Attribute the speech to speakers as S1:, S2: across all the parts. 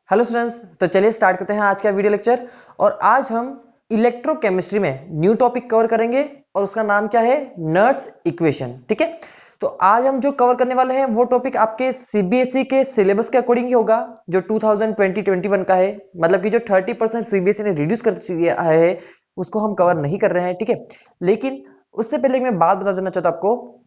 S1: Hello students, तो चलिए start करते हैं आज का वीडियो लेक्चर। और आज हम इलेक्ट्रोकेमिस्ट्री में न्यू टॉपिक कवर करेंगे और उसका नाम क्या है, नर्ड्स इक्वेशन। ठीक है, तो आज हम जो कवर करने वाले हैं वो टॉपिक आपके सीबीएसई के सिलेबस के अकॉर्डिंग ही होगा, जो 2020-21 का है। मतलब कि जो 30% सीबीएसई ने रिड्यूस कर दिया है उसको हम कवर नहीं कर रहे हैं। ठीक है, लेकिन उससे पहले मैं बात बता देना चाहता हूं आपको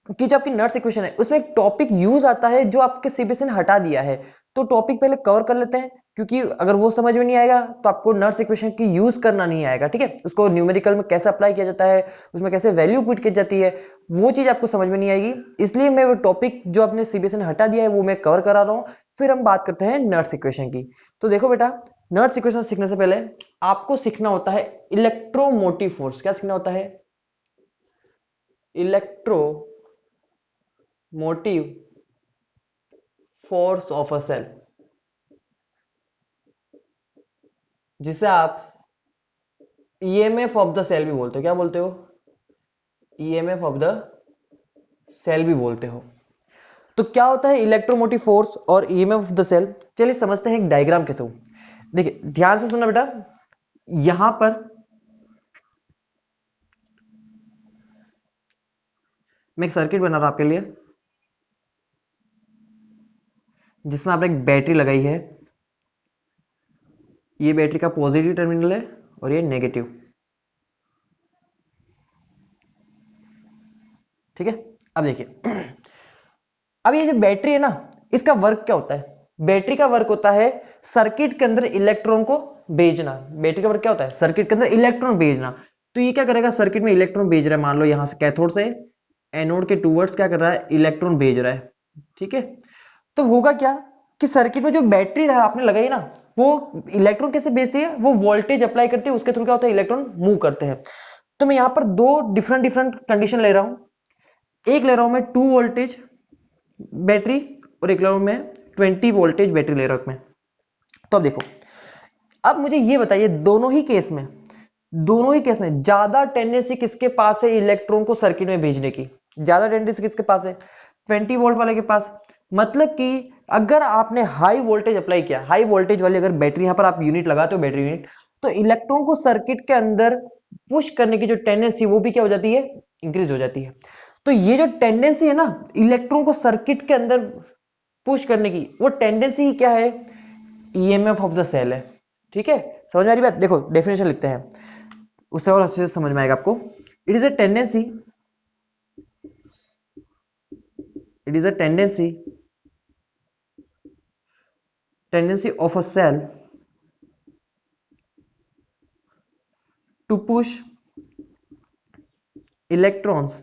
S1: कि जो आपकी नर्ड्स इक्वेशन है उसमें एक टॉपिक यूज आता है जो आपके सीबीएसई ने हटा दिया है। तो टॉपिक पहले कवर कर लेते हैं, क्योंकि अगर वो समझ में नहीं आएगा तो आपको नर्ड्स इक्वेशन की यूज करना नहीं आएगा। ठीक है, उसको न्यूमेरिकल में कैसे अप्लाई किया जाता है, उसमें कैसे वैल्यू पुट की जाती है, वो चीज आपको समझ में नहीं आएगी। इसलिए मैं वो टॉपिक जो आपने सीबीएसई ने हटा दिया है वो मैं कवर करा रहा हूं। फिर हम बात करते हैं नर्ड्स इक्वेशन की। तो देखो बेटा, नर्ड्स इक्वेशन सीखने से पहले आपको सीखना होता है इलेक्ट्रोमोटिव फोर्स। क्या सीखना होता है? Electromotive force of a cell, जिसे आप ईएमएफ ऑफ द सेल भी बोलते हो। क्या बोलते हो? ईएमएफ ऑफ द सेल भी बोलते हो। तो क्या होता है इलेक्ट्रोमोटिव फोर्स और ईएमएफ ऑफ द सेल? चलिए समझते हैं एक डायग्राम के थ्रू। देखिए ध्यान से सुनना बेटा, यहां पर मैं एक सर्किट बना रहा हूं आपके लिए, जिसमें आपने एक बैटरी लगाई है। ये बैटरी का पॉजिटिव टर्मिनल है और ये नेगेटिव। ठीक है, अब देखिए, अब ये जो बैटरी है ना, इसका वर्क क्या होता है? बैटरी का वर्क होता है सर्किट के अंदर इलेक्ट्रॉन को भेजना। बैटरी का वर्क क्या होता है? सर्किट के अंदर इलेक्ट्रॉन भेजना। तो ये क्या करेगा, सर्किट में इलेक्ट्रॉन भेज रहा है। मान लो यहां से कैथोड से एनोड के टूवर्ड्स क्या कर रहा है, इलेक्ट्रॉन भेज रहा है। ठीक है, तो होगा क्या कि सर्किट में जो बैटरी रहा आपने लगाई ना, वो इलेक्ट्रॉन कैसे भेजती है? वो वोल्टेज अप्लाई करती है, उसके थ्रू क्या होता है, इलेक्ट्रॉन मूव करते हैं। तो मैं यहां पर दो डिफरेंट डिफरेंट कंडीशन ले रहा हूं। एक ले रहा हूं मैं 2 वोल्टेज बैटरी और एक ले रहा हूं मैं 20 वोल्टेज बैटरी ले रहा हूं मैं। तो अब देखो, अब मुझे ये बताइए, दोनों ही केस में ज्यादा टेंडेंसी किसके पास है इलेक्ट्रॉन को सर्किट में भेजने की? ज्यादा टेंडेंसी किसके पास है? 20 वोल्ट वाले के पास। मतलब कि अगर आपने हाई वोल्टेज अप्लाई किया, हाई वोल्टेज वाली अगर बैटरी, यहां पर आप यूनिट लगाते हो, बैटरी यूनिट, तो इलेक्ट्रॉन को सर्किट के अंदर पुश करने की जो टेंडेंसी वो भी क्या हो जाती है, इंक्रीज हो जाती है। तो ये जो टेंडेंसी है ना इलेक्ट्रॉन को सर्किट के अंदर पुश करने की, वो टेंडेंसी ही क्या है, ईएमएफ ऑफ द सेल है। ठीक है, समझ में आ रही बात? देखो डेफिनेशन लिखते हैं, उससे और अच्छे से समझ में आएगा आपको। It is a tendency, it is a tendency of a cell to push electrons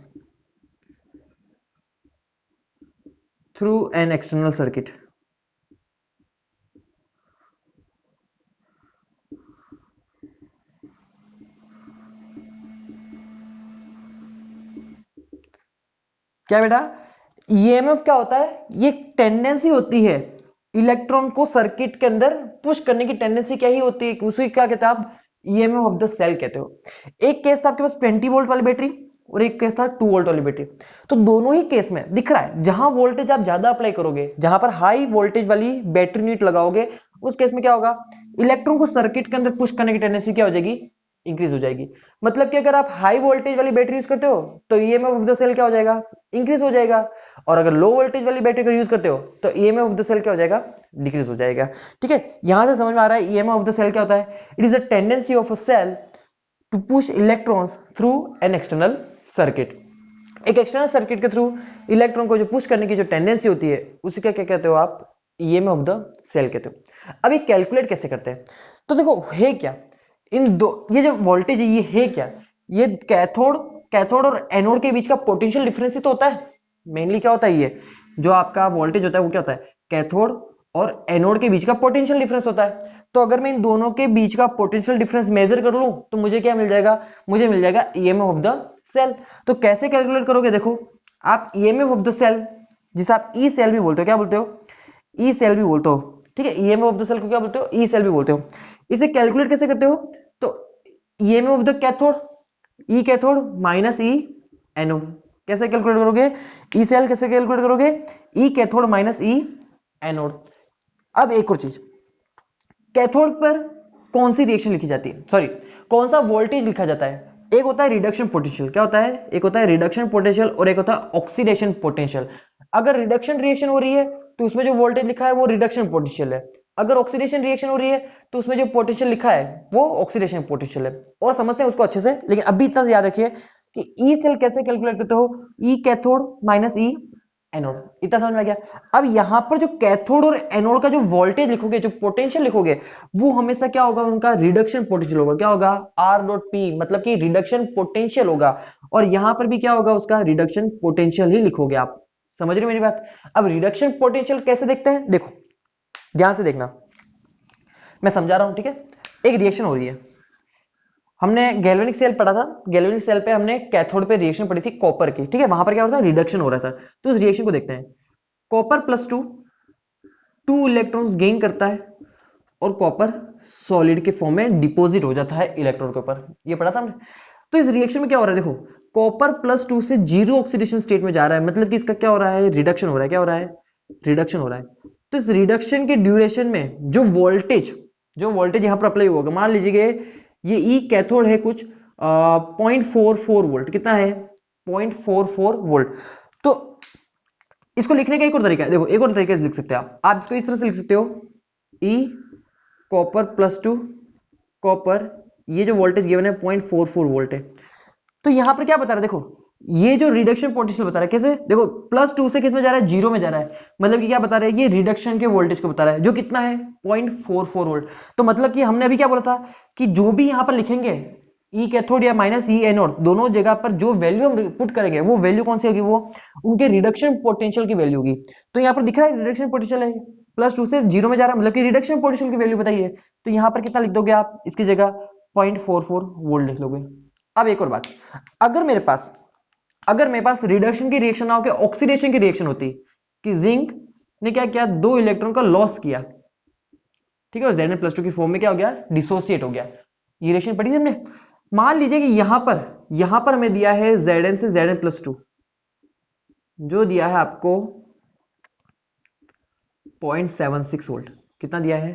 S1: through an external circuit। क्या बेटा, ईएमएफ क्या होता है? ये टेंडेंसी होती है इलेक्ट्रॉन को सर्किट के अंदर पुश करने की। टेंडेंसी क्या ही होती है, उसी क्या कहते हैं आप, ईएमएफ ऑफ द सेल कहते हो। एक केस था आपके पास 20 वोल्ट वाली बैटरी और एक केस था 2 वोल्ट वाली बैटरी। तो दोनों ही केस में दिख रहा है, जहां वोल्टेज आप ज्यादा अप्लाई करोगे, जहां पर हाई वोल्टेज वाली बैटरी यूनिट लगाओगे, उस केस में क्या होगा, इलेक्ट्रॉन को सर्किट के अंदर पुश करने की टेंडेंसी क्या हो जाएगी, इंक्रीज हो जाएगी। मतलब कि अगर आप हाई वोल्टेज वाली बैटरी यूज करते हो तो ईएमएफ ऑफ द सेल क्या हो जाएगा, इंक्रीज हो जाएगा। और अगर लो वोल्टेज वाली बैटरी का यूज करते हो तो ईएमएफ ऑफ द सेल क्या हो जाएगा, डिक्रीज हो जाएगा। ठीक है, यहां से समझ में आ रहा है ईएमएफ ऑफ द सेल क्या होता है? It is a tendency of a cell to push electrons through an external circuit. एक एक्सटर्नल सर्किट के थ्रू इलेक्ट्रॉन को जो पुश करने की जो टेंडेंसी होती है उसे क्या क्या कहते हो आप, ईएमएफ ऑफ द सेल कहते हो। अब ये कैलकुलेट कैसे करते हैं? तो देखो है क्या, इन दो, ये जो वोल्टेज है ये है क्या, ये कैथोड कैथोड और एनोड के बीच का पोटेंशियल डिफरेंस ही तो होता है। मेनली क्या होता है, ये जो आपका वोल्टेज होता है वो क्या होता है, कैथोड और एनोड के बीच का पोटेंशियल डिफरेंस होता है। तो अगर मैं इन दोनों के बीच का पोटेंशियल डिफरेंस मेजर कर लूं तो मुझे क्या मिल जाएगा, मुझे मिल जाएगा ईएमएफ ऑफ द सेल। तो कैसे कैलकुलेट करोगे? देखो, आप ईएमएफ ऑफ द सेल, जिसे आप ई सेल भी बोलते हो, क्या बोलते हो, ई सेल भी बोलते हो। ठीक है, ईएमएफ ऑफ द सेल को क्या बोलते हो, ई सेल भी बोलते हो। इसे कैलकुलेट कैसे करते हो? तो EMF of the cathode, E cathode minus E anode. कैसे कैलकुलेट करोगे? ई सेल कैसे कैलकुलेट करोगे, ई कैथोड माइनस ई एनोड। अब एक और चीज, कैथोड पर कौन सी रिएक्शन लिखी जाती है, सॉरी कौन सा वोल्टेज लिखा जाता है? एक होता है रिडक्शन पोटेंशियल, क्या होता है? एक होता है रिडक्शन पोटेंशियल और एक होता है ऑक्सीडेशन पोटेंशियल। अगर रिडक्शन रिएक्शन हो रही है तो उसमें जो वोल्टेज लिखा है वो रिडक्शन पोटेंशियल है, अगर ऑक्सीडेशन रिएक्शन हो रही है तो उसमें जो पोटेंशियल लिखा है वो ऑक्सीडेशन पोटेंशियल है। और समझते हैं उसको अच्छे से, लेकिन अभी इतना याद रखिए कि ई सेल कैसे कैलकुलेट करते हो, ई कैथोड माइनस ई एनोड, इतना समझ में आ गया। अब यहां पर जो कैथोड और एनोड का जो वोल्टेज लिखोगे, जो पोटेंशियल लिखोगे, वो हमेशा क्या होगा? उनका रिडक्शन पोटेंशियल होगा। क्या होगा? आर डॉट पी, मतलब कि रिडक्शन पोटेंशियल होगा। और यहां पर भी क्या होगा? उसका रिडक्शन पोटेंशियल ही लिखोगे आप। समझ रहे हो मेरी बात? अब रिडक्शन पोटेंशियल कैसे देखते हैं, देखो ध्यान से देखना, मैं समझा रहा हूं, ठीक है। एक रिएक्शन हो रही है, हमने गैल्वेनिक सेल पढ़ा था, गैल्वेनिक सेल पे हमने कैथोड पे रिएक्शन पढ़ी थी कॉपर की, ठीक है। वहां पर क्या हो रहा था? रिडक्शन हो रहा था। तो इस रिएक्शन को देखते हैं। Copper plus two electrons gain करता है और कॉपर सॉलिड के फॉर्म में डिपॉजिट हो जाता है इलेक्ट्रोड के ऊपर, ये पढ़ा था हमने। तो इस रिएक्शन में क्या हो रहा है? देखो कॉपर प्लस टू से जीरो ऑक्सीडेशन स्टेट में जा रहा है, मतलब कि इसका क्या हो रहा है? रिडक्शन हो रहा है। क्या हो रहा है? रिडक्शन हो रहा है। तो इस रिडक्शन के ड्यूरेशन में जो वोल्टेज यहां पर अप्लाई होगा, मान लीजिए ये ई कैथोड है कुछ 0.44 वोल्ट, कितना है? 0.44 वोल्ट। तो इसको लिखने का एक और तरीका है, देखो एक और तरीके से लिख सकते हैं आप इसको इस तरह से लिख सकते हो, ई कॉपर प्लस टू कॉपर, ये जो वोल्टेज गिवन है 0.44 वोल्ट है। तो यहां पर क्या बता रहा है? देखो ये जो रिडक्शन पोटेंशियल बता रहा है, कैसे? देखो प्लस टू से किस में जा रहा है? जीरो में जा रहा है, मतलब कि क्या बता रहा है? ये रिडक्शन के वोल्टेज को बता रहा है, जो कितना है? 0.44 वोल्ट। तो मतलब कि हमने अभी क्या बोला था कि जो भी यहां पर लिखेंगे ई कैथोड या माइनस ई एनोड, दोनों जगह पर जो वैल्यू हम पुट करेंगे वो वैल्यू कौन सी होगी? वो उनके रिडक्शन पोटेंशियल की वैल्यू होगी। तो यहां पर दिख रहा है रिडक्शन पोटेंशियल है, प्लस टू से जीरो में जा रहा है, मतलब कि रिडक्शन पोटेंशियल की वैल्यू बताइए। तो यहां पर कितना लिख दोगे आप? इसकी जगह 0.44 वोल्ट लिख लोगे। अब एक और बात, अगर मेरे पास रिडक्शन की रिएक्शन ना होकर ऑक्सीडेशन की रिएक्शन होती कि जिंक ने क्या किया? दो इलेक्ट्रॉन का लॉस किया, ठीक है, Zn प्लस टू की फॉर्म में क्या हो गया? डिसोसिएट हो गया। ये रिएक्शन पढ़ी हमने। मान लीजिए कि यहां पर हमें दिया है Zn से Zn प्लस टू, जो दिया है आपको 0.76 वोल्ट। कितना दिया है?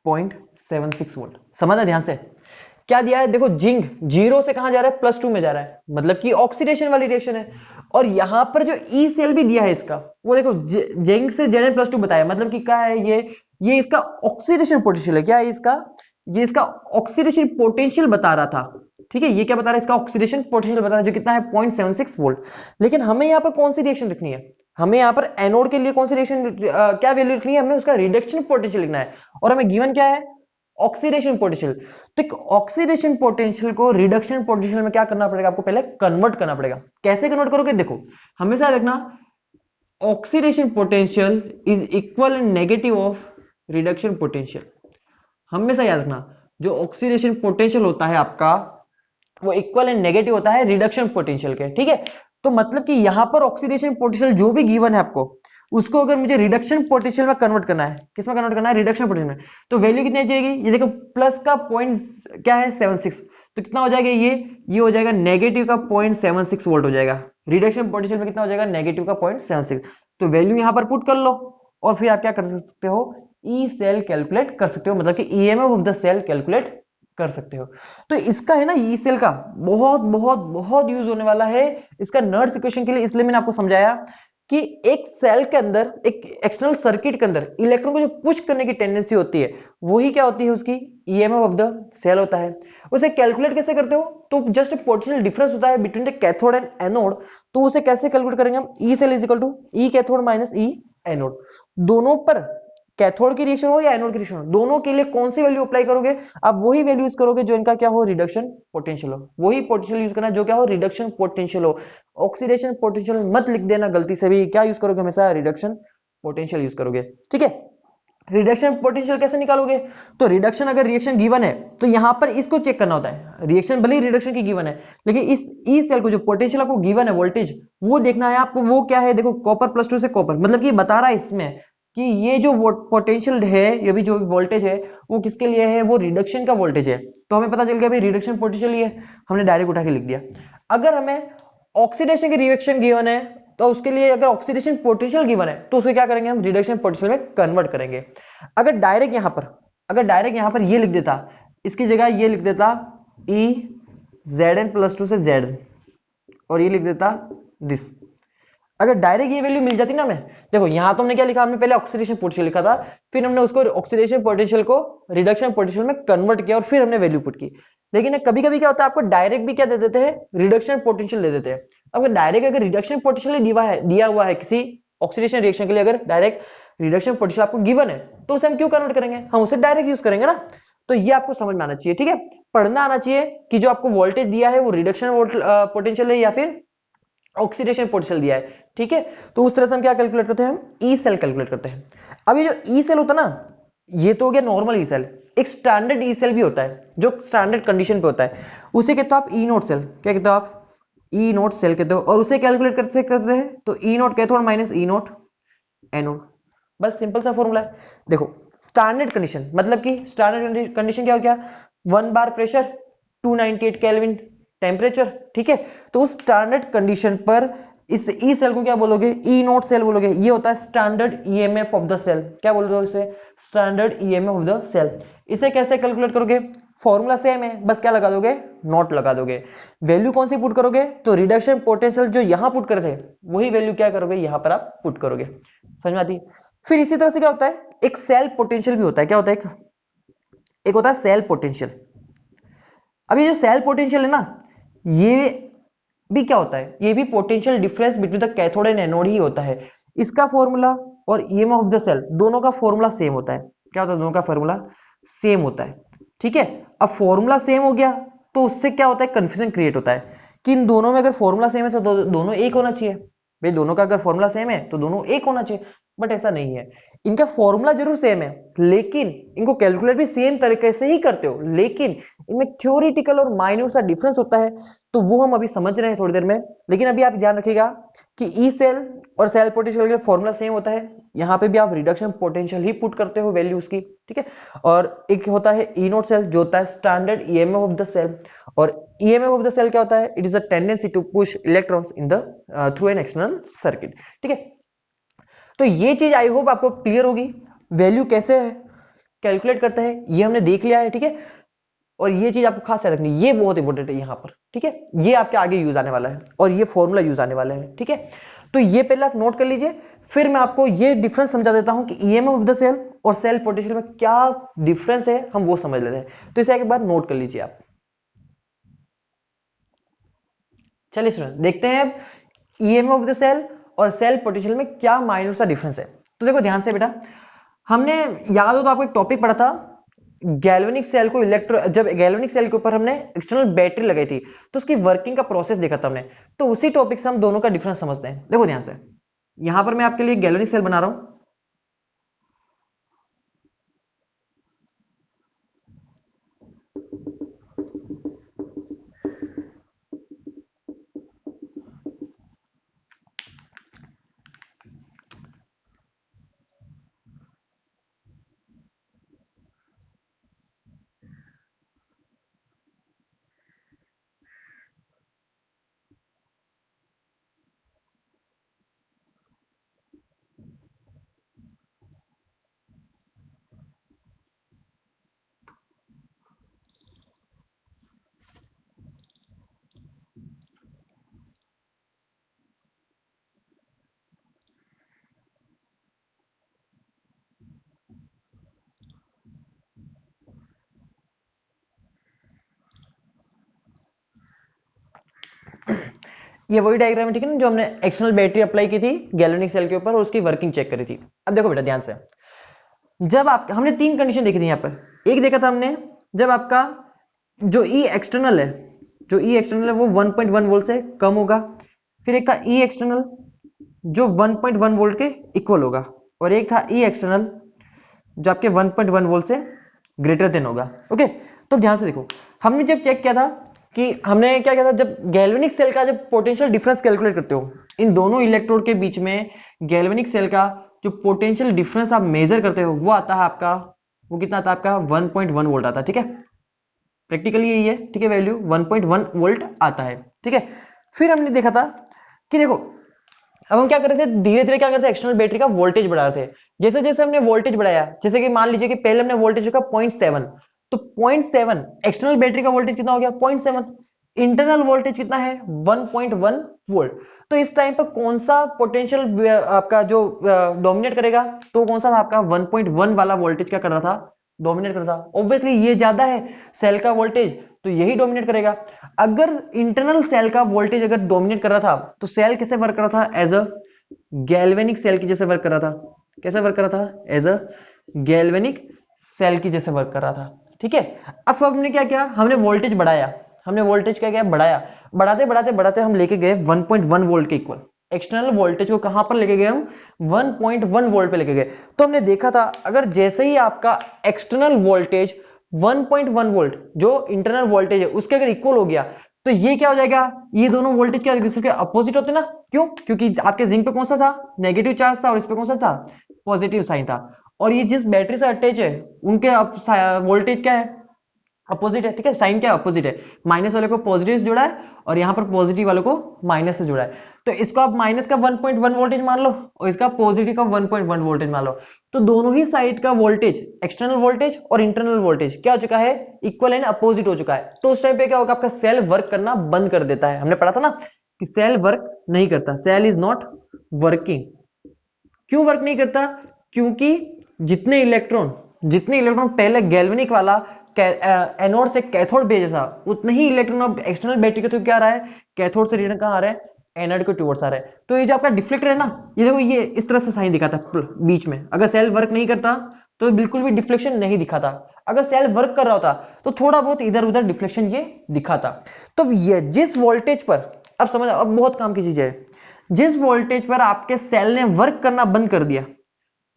S1: 0.76 वोल्ट। समझना ध्यान से, क्या दिया है? देखो जिंक जीरो से कहां जा रहा है? प्लस टू में जा रहा है, मतलब कि ऑक्सीडेशन वाली रिएक्शन है। और यहां पर जो ई सेल भी दिया है इसका, वो देखो जिंक से Zn प्लस टू बताया, मतलब कि क्या है? ये इसका ऑक्सीडेशन पोटेंशियल है। क्या है इसका? ये इसका ऑक्सीडेशन पोटेंशियल बता रहा था, ठीक है। ये क्या बता रहा है? इसका ऑक्सीडेशन पोटेंशियल बता रहा है, जो कितना है? 0.76 वोल्ट। लेकिन हमें यहां पर कौन सी रिएक्शन लिखनी है? हमें यहां पर एनोड के लिए कौन सी रिएक्शन क्या वैल्यू लिखनी है? हमें उसका रिडक्शन पोटेंशियल लिखना है, और हमें गिवन क्या है? Oxidation potential. तो ऑक्सीडेशन पोटेंशियल को रिडक्शन पोटेंशियल में क्या करना पड़ेगा? आपको पहले कन्वर्ट करना पड़ेगा। कैसे कन्वर्ट करोगे? देखो हमेशा देखना, oxidation potential is equal and negative of reduction potential. हमेशा याद रखना, जो ऑक्सीडेशन पोटेंशियल होता है आपका, वो इक्वल एंड नेगेटिव होता है रिडक्शन पोटेंशियल के, ठीक है। तो मतलब कि यहां पर ऑक्सीडेशन पोटेंशियल जो भी गिवन है आपको, उसको अगर मुझे रिडक्शन पोटेंशियल में कन्वर्ट करना है, किस में कन्वर्ट करना है? रिडक्शन पोटेंशियल में। तो वैल्यू कितनी आ जाएगी? ये देखो प्लस का पॉइंट क्या है? 76। तो कितना हो जाएगा? ये हो जाएगा नेगेटिव का 0.76 वोल्ट हो जाएगा। रिडक्शन पोटेंशियल में कितना हो जाएगा? नेगेटिव का 0.76। तो वैल्यू यहां पर पुट कर लो, और फिर आप क्या कर सकते हो? ई सेल कैलकुलेट कर सकते हो, मतलब कि EMF of the cell calculate कर सकते हो। तो इसका है ना, ई सेल का बहुत बहुत बहुत यूज होने वाला है इसका नर्ड्स इक्वेशन के लिए। इसलिए मैंने आपको समझाया कि एक सेल के अंदर, एक एक्सटर्नल सर्किट के अंदर इलेक्ट्रॉन को जो पुश करने की टेंडेंसी होती है, वही क्या होती है? उसकी ईएमएफ ऑफ द सेल होता है। उसे कैलकुलेट कैसे करते हो? तो जस्ट पोटेंशियल डिफरेंस होता है between the cathode and anode. तो उसे कैसे कैलकुलेट करेंगे हम? E cell is equal to E cathode minus E anode. दोनों पर, कैथोड की रिएक्शन हो या एनोड की रिएक्शन हो, दोनों के लिए कौन सी वैल्यू अप्लाई करोगे? आप वही वैल्यू यूज करोगे जो इनका क्या हो? रिडक्शन पोटेंशियल हो। वही पोटेंशियल यूज करना जो क्या हो? रिडक्शन पोटेंशियल हो। ऑक्सीडेशन पोटेंशियल मत लिख देना गलती से भी। क्या यूज करोगे? हमेशा रिडक्शन पोटेंशियल यूज करोगे, ठीक है। रिडक्शन पोटेंशियल कैसे निकालोगे? तो रिडक्शन, अगर रिएक्शन गिवन है तो यहां पर इसको चेक करना होता है। रिएक्शन भले ही रिडक्शन की गिवन है, लेकिन इस ई सेल को जो पोटेंशियल आपको गिवन है, वोल्टेज, वो देखना है आपको। वो क्या है? देखो कॉपर प्लस टू से कॉपर, मतलब कि बता रहा है इसमें कि ये जो पोटेंशियल है, ये भी जो वोल्टेज है, वो किसके लिए है? वो रिडक्शन का वोल्टेज है। तो हमें पता चल गया भाई रिडक्शन पोटेंशियल ये है, हमने डायरेक्ट उठा के लिख दिया। अगर हमें ऑक्सीडेशन की रिएक्शन गिवन है, तो उसके लिए अगर ऑक्सीडेशन पोटेंशियल गिवन है, तो उसको क्या करेंगे हम? रिडक्शन पोटेंशियल में कन्वर्ट करेंगे। अगर डायरेक्ट यहां पर अगर डायरेक्ट यहां पर ये लिख देता, इसकी जगह ये लिख देता ई Zn+2 से Zn, और ये लिख देता दिस। अगर डायरेक्ट ये वैल्यू मिल जाती ना, मैं देखो यहां तो हमने क्या लिखा, हमने पहले ऑक्सीडेशन पोटेंशियल लिखा था, फिर हमने उसको ऑक्सीडेशन पोटेंशियल को रिडक्शन पोटेंशियल में कन्वर्ट किया और फिर हमने वैल्यू पुट की। लेकिन कभी कभी क्या होता है, आपको डायरेक्ट भी क्या दे देते हैं, रिडक्शन पोटेंशियल दे देते हैं। अगर डायरेक्ट अगर रिडक्शन पोटेंशियल दिया हुआ है किसी ऑक्सीडेशन रिएक्शन के लिए, अगर डायरेक्ट रिडक्शन पोटेंशियल आपको गिवन है, तो उसे हम क्यों कन्वर्ट करेंगे, हम उसे डायरेक्ट यूज करेंगे ना। तो ये आपको समझ में आना चाहिए, ठीक है, पढ़ना आना चाहिए कि जो आपको वोल्टेज दिया है वो रिडक्शन पोटेंशियल है या फिर ऑक्सीडेशन पोटेंशियल दिया है, ठीक है। तो उस तरह से हम क्या कैलकुलेट करते हैं, हम ई सेल कैलकुलेट करते हैं। अब ये जो ई सेल होता है ना, ये तो हो गया नॉर्मल ई सेल, एक स्टैंडर्ड ई सेल भी होता है जो स्टैंडर्ड कंडीशन पे होता है, उसे कहते हो आप ई नोट सेल। क्या कहते हो आप, ई नोट सेल कहते हो। और उसे कैलकुलेट करते हैं तो ई नोट कैथोड माइनस ई नोट एनोड, बस सिंपल सा फॉर्मूला है। देखो स्टैंडर्ड कंडीशन मतलब कि स्टैंडर्ड कंडीशन क्या हो गया, 1 बार प्रेशर, 298 केल्विन टेम्परेचर, ठीक है। तो उस स्टैंडर्ड कंडीशन पर इस ई सेल को क्या बोलोगे, ई नोट सेल बोलोगे। ये होता है standard EMF of the cell. क्या बोल रहे हो इसे, standard EMF of the cell. इसे कैसे कैलकुलेट करोगे, फॉर्मूला सेम है, बस क्या लगा दोगे, नॉट लगा दोगे। वैल्यू कौन सी पुट करोगे, तो रिडक्शन पोटेंशियल जो यहां पुट करे थे वही वैल्यू क्या करोगे, यहां पर आप पुट करोगे। समझ में आती। फिर इसी तरह से क्या होता है, एक सेल पोटेंशियल भी होता है। क्या होता है, एक होता है सेल पोटेंशियल। अब ये जो सेल पोटेंशियल है ना, ये भी क्या होता है, ये भी potential difference between the cathode and anode ही होता है। इसका फॉर्मूला और ईएमएफ ऑफ द सेल दोनों का फॉर्मूला सेम होता है। क्या होता है, दोनों का फॉर्मूला सेम होता है, ठीक है। अब फॉर्मूला सेम हो गया तो उससे क्या होता है, कंफ्यूजन क्रिएट होता है कि इन दोनों में अगर फॉर्मूला सेम है तो दोनों एक होना चाहिए। भाई दोनों का अगर फॉर्मूला सेम है तो दोनों एक होना चाहिए, बट ऐसा नहीं है। इनका फॉर्मूला जरूर सेम है, लेकिन इनको कैलकुलेट भी सेम तरीके से ही करते हो, लेकिन इनमें थ्योरेटिकल और माइन्यूट सा डिफरेंस होता है। तो वो हम अभी समझ रहे हैं थोड़ी देर में। लेकिन अभी आप ध्यान रखिएगा कि ई सेल और सेल पोटेंशियल का फॉर्मूला सेम होता है। यहां पे भी आप रिडक्शन पोटेंशियल ही पुट करते हो वैल्यू उसकी, ठीक है। और एक होता है ई नोट सेल जो होता है standard EMF of the cell. और ईएमएफ ऑफ द सेल क्या होता है, it is a tendency to push electrons in the through an external circuit, ठीक है। तो ये चीज आई होप आपको क्लियर होगी, वैल्यू कैसे है कैलकुलेट करते हैं ये हमने देख लिया है, ठीक है। और ये चीज आपको खास याद रखनी, ये बहुत इंपॉर्टेंट है यहां पर, ठीक है। ये आपके आगे यूज आने वाला है और ये फॉर्मूला यूज आने वाला है, ठीक है। तो ये पहले आप नोट कर लीजिए, फिर मैं आपको ये डिफरेंस समझा देता हूं कि ईएमएफ ऑफ द सेल और सेल पोटेंशियल में क्या डिफरेंस है, हम वो समझ लेते हैं। तो इसे एक बार नोट कर लीजिए आप। चलिए स्टूडेंट देखते हैं अब ईएमएफ ऑफ द सेल और सेल पोटेंशियल में क्या माइनर सा डिफरेंस है। तो देखो ध्यान से बेटा, हमने याद हो तो आपको एक टॉपिक पढ़ा था, गैल्वेनिक सेल को जब गैल्वेनिक सेल के ऊपर हमने एक्सटर्नल बैटरी लगाई थी तो उसकी वर्किंग का प्रोसेस देखा था हमने। तो उसी टॉपिक से हम दोनों का डिफरेंस समझते हैं। देखो ध्यान से, यहां पर मैं आपके लिए गैल्वेनिक सेल बना रहा हूं। ये वही डायग्राम है, ठीक है ना, जो हमने एक्सटर्नल बैटरी अप्लाई की थी गैल्वेनिक सेल के ऊपर और उसकी वर्किंग चेक करी थी। अब देखो बेटा ध्यान से, जब आप हमने तीन कंडीशन देखी थी यहां पर। एक देखा था हमने, जब आपका जो ई एक्सटर्नल है, जो ई एक्सटर्नल है वो 1.1 वोल्ट से कम होगा। फिर एक था ई एक्सटर्नल जो 1.1 वोल्ट के इक्वल होगा, और एक था ई एक्सटर्नल जो आपके 1.1 वोल्ट से ग्रेटर देन होगा। ओके, तो ध्यान से देखो, हमने जब चेक किया था कि हमने क्या किया था, जब गैल्वेनिक सेल का जब पोटेंशियल डिफरेंस कैलकुलेट करते हो इन दोनों इलेक्ट्रोड के बीच में, गैल्वेनिक सेल का जो पोटेंशियल डिफरेंस आप मेजर करते हो वो आता है आपका, वो कितना आता है आपका 1.1 वोल्ट आता है, ठीक है। प्रैक्टिकली यही है, ठीक है, वैल्यू 1.1 वोल्ट आता है, ठीक है। फिर हमने देखा था कि देखो अब हम क्या कर रहे थे, धीरे धीरे क्या करते, एक्सटर्नल बैटरी का वोल्टेज बढ़ा रहे थे। जैसे जैसे हमने वोल्टेज बढ़ाया, जैसे कि मान लीजिए कि पहले हमने वोल्टेज रखा 0.7, तो 0.7 एक्सटर्नल बैटरी का वोल्टेज कितना हो गया 0.7, इंटरनल वोल्टेज कितना है 1.1 वोल्ट। तो इस टाइम पर कौन सा पोटेंशियल आपका जो डोमिनेट करेगा, तो कौन सा था आपका 1.1 वाला वोल्टेज क्या कर रहा था, डोमिनेट कर रहा था। ऑब्वियसली ये ज्यादा है सेल का वोल्टेज, तो यही डोमिनेट करेगा। अगर इंटरनल सेल का वोल्टेज अगर डोमिनेट कर रहा था, तो सेल कैसे वर्क कर रहा था, एज अ गैल्वेनिक सेल की जैसे वर्क कर रहा था। कैसे वर्क कर रहा था, एज अ गैल्वेनिक सेल की जैसे वर्क कर रहा था। ठीक है, अब हमने क्या किया, हमने वोल्टेज बढ़ाया, हमने वोल्टेज क्या किया, बढ़ाया, बढ़ाते बढ़ाते बढ़ाते हम लेके गए 1.1 वोल्ट के इक्वल। एक्सटर्नल वोल्टेज को कहां पर लेके गए हम, 1.1 वोल्ट पे लेके गए। तो हमने देखा था अगर जैसे ही आपका एक्सटर्नल वोल्टेज 1.1 वोल्ट जो इंटरनल वोल्टेज है उसके अगर इक्वल हो गया, तो ये क्या हो जाएगा, ये दोनों वोल्टेज क्या दूसरे अपोजिट होते ना। क्यों, क्योंकि आपके जिंक पे कौन सा था, नेगेटिव चार्ज था, और इस पे कौन सा था, पॉजिटिव साइन था। और ये जिस बैटरी से अटैच है उनके वोल्टेज क्या है, अपोजिट है। ठीक है, साइन क्या अपोजिट है, माइनस वाले को पॉजिटिव से जुड़ा है और यहां पर पॉजिटिव वाले को माइनस से जुड़ा है। तो इसको आप माइनस का 1.1 वोल्टेज मान लो और इसका पॉजिटिव का 1.1 वोल्टेज मान लो। तो दोनों ही साइड का वोल्टेज, एक्सटर्नल वोल्टेज और इंटरनल वोल्टेज क्या हो चुका है, इक्वल एंड अपोजिट हो चुका है। तो उस टाइम पे क्या होगा, आपका सेल वर्क करना बंद कर देता है। हमने पढ़ा था ना कि सेल वर्क नहीं करता, सेल इज नॉट वर्किंग। क्यों वर्क नहीं करता, क्योंकि जितने इलेक्ट्रॉन पहले गैल्वेनिक वाला एनोड से कैथोड भेजा था, उतने ही इलेक्ट्रॉन अब एक्सटर्नल बैटरी के थ्रू क्या आ रहा है, कैथोड से रिटर्न कहां आ रहा है, एनोड के टुवर्ड्स आ रहा है। तो ये जो आपका डिफ्लेक्टर है ना, ये देखो ये इस तरह से साइन दिखाता है बीच में। अगर सेल वर्क नहीं करता तो बिल्कुल भी डिफ्लेक्शन नहीं दिखाता, अगर सेल वर्क कर रहा होता तो थोड़ा बहुत इधर उधर डिफ्लेक्शन ये दिखाता। तो ये जिस वोल्टेज पर, अब समझ, अब बहुत काम की चीज है, जिस वोल्टेज पर आपके सेल ने वर्क करना बंद कर दिया,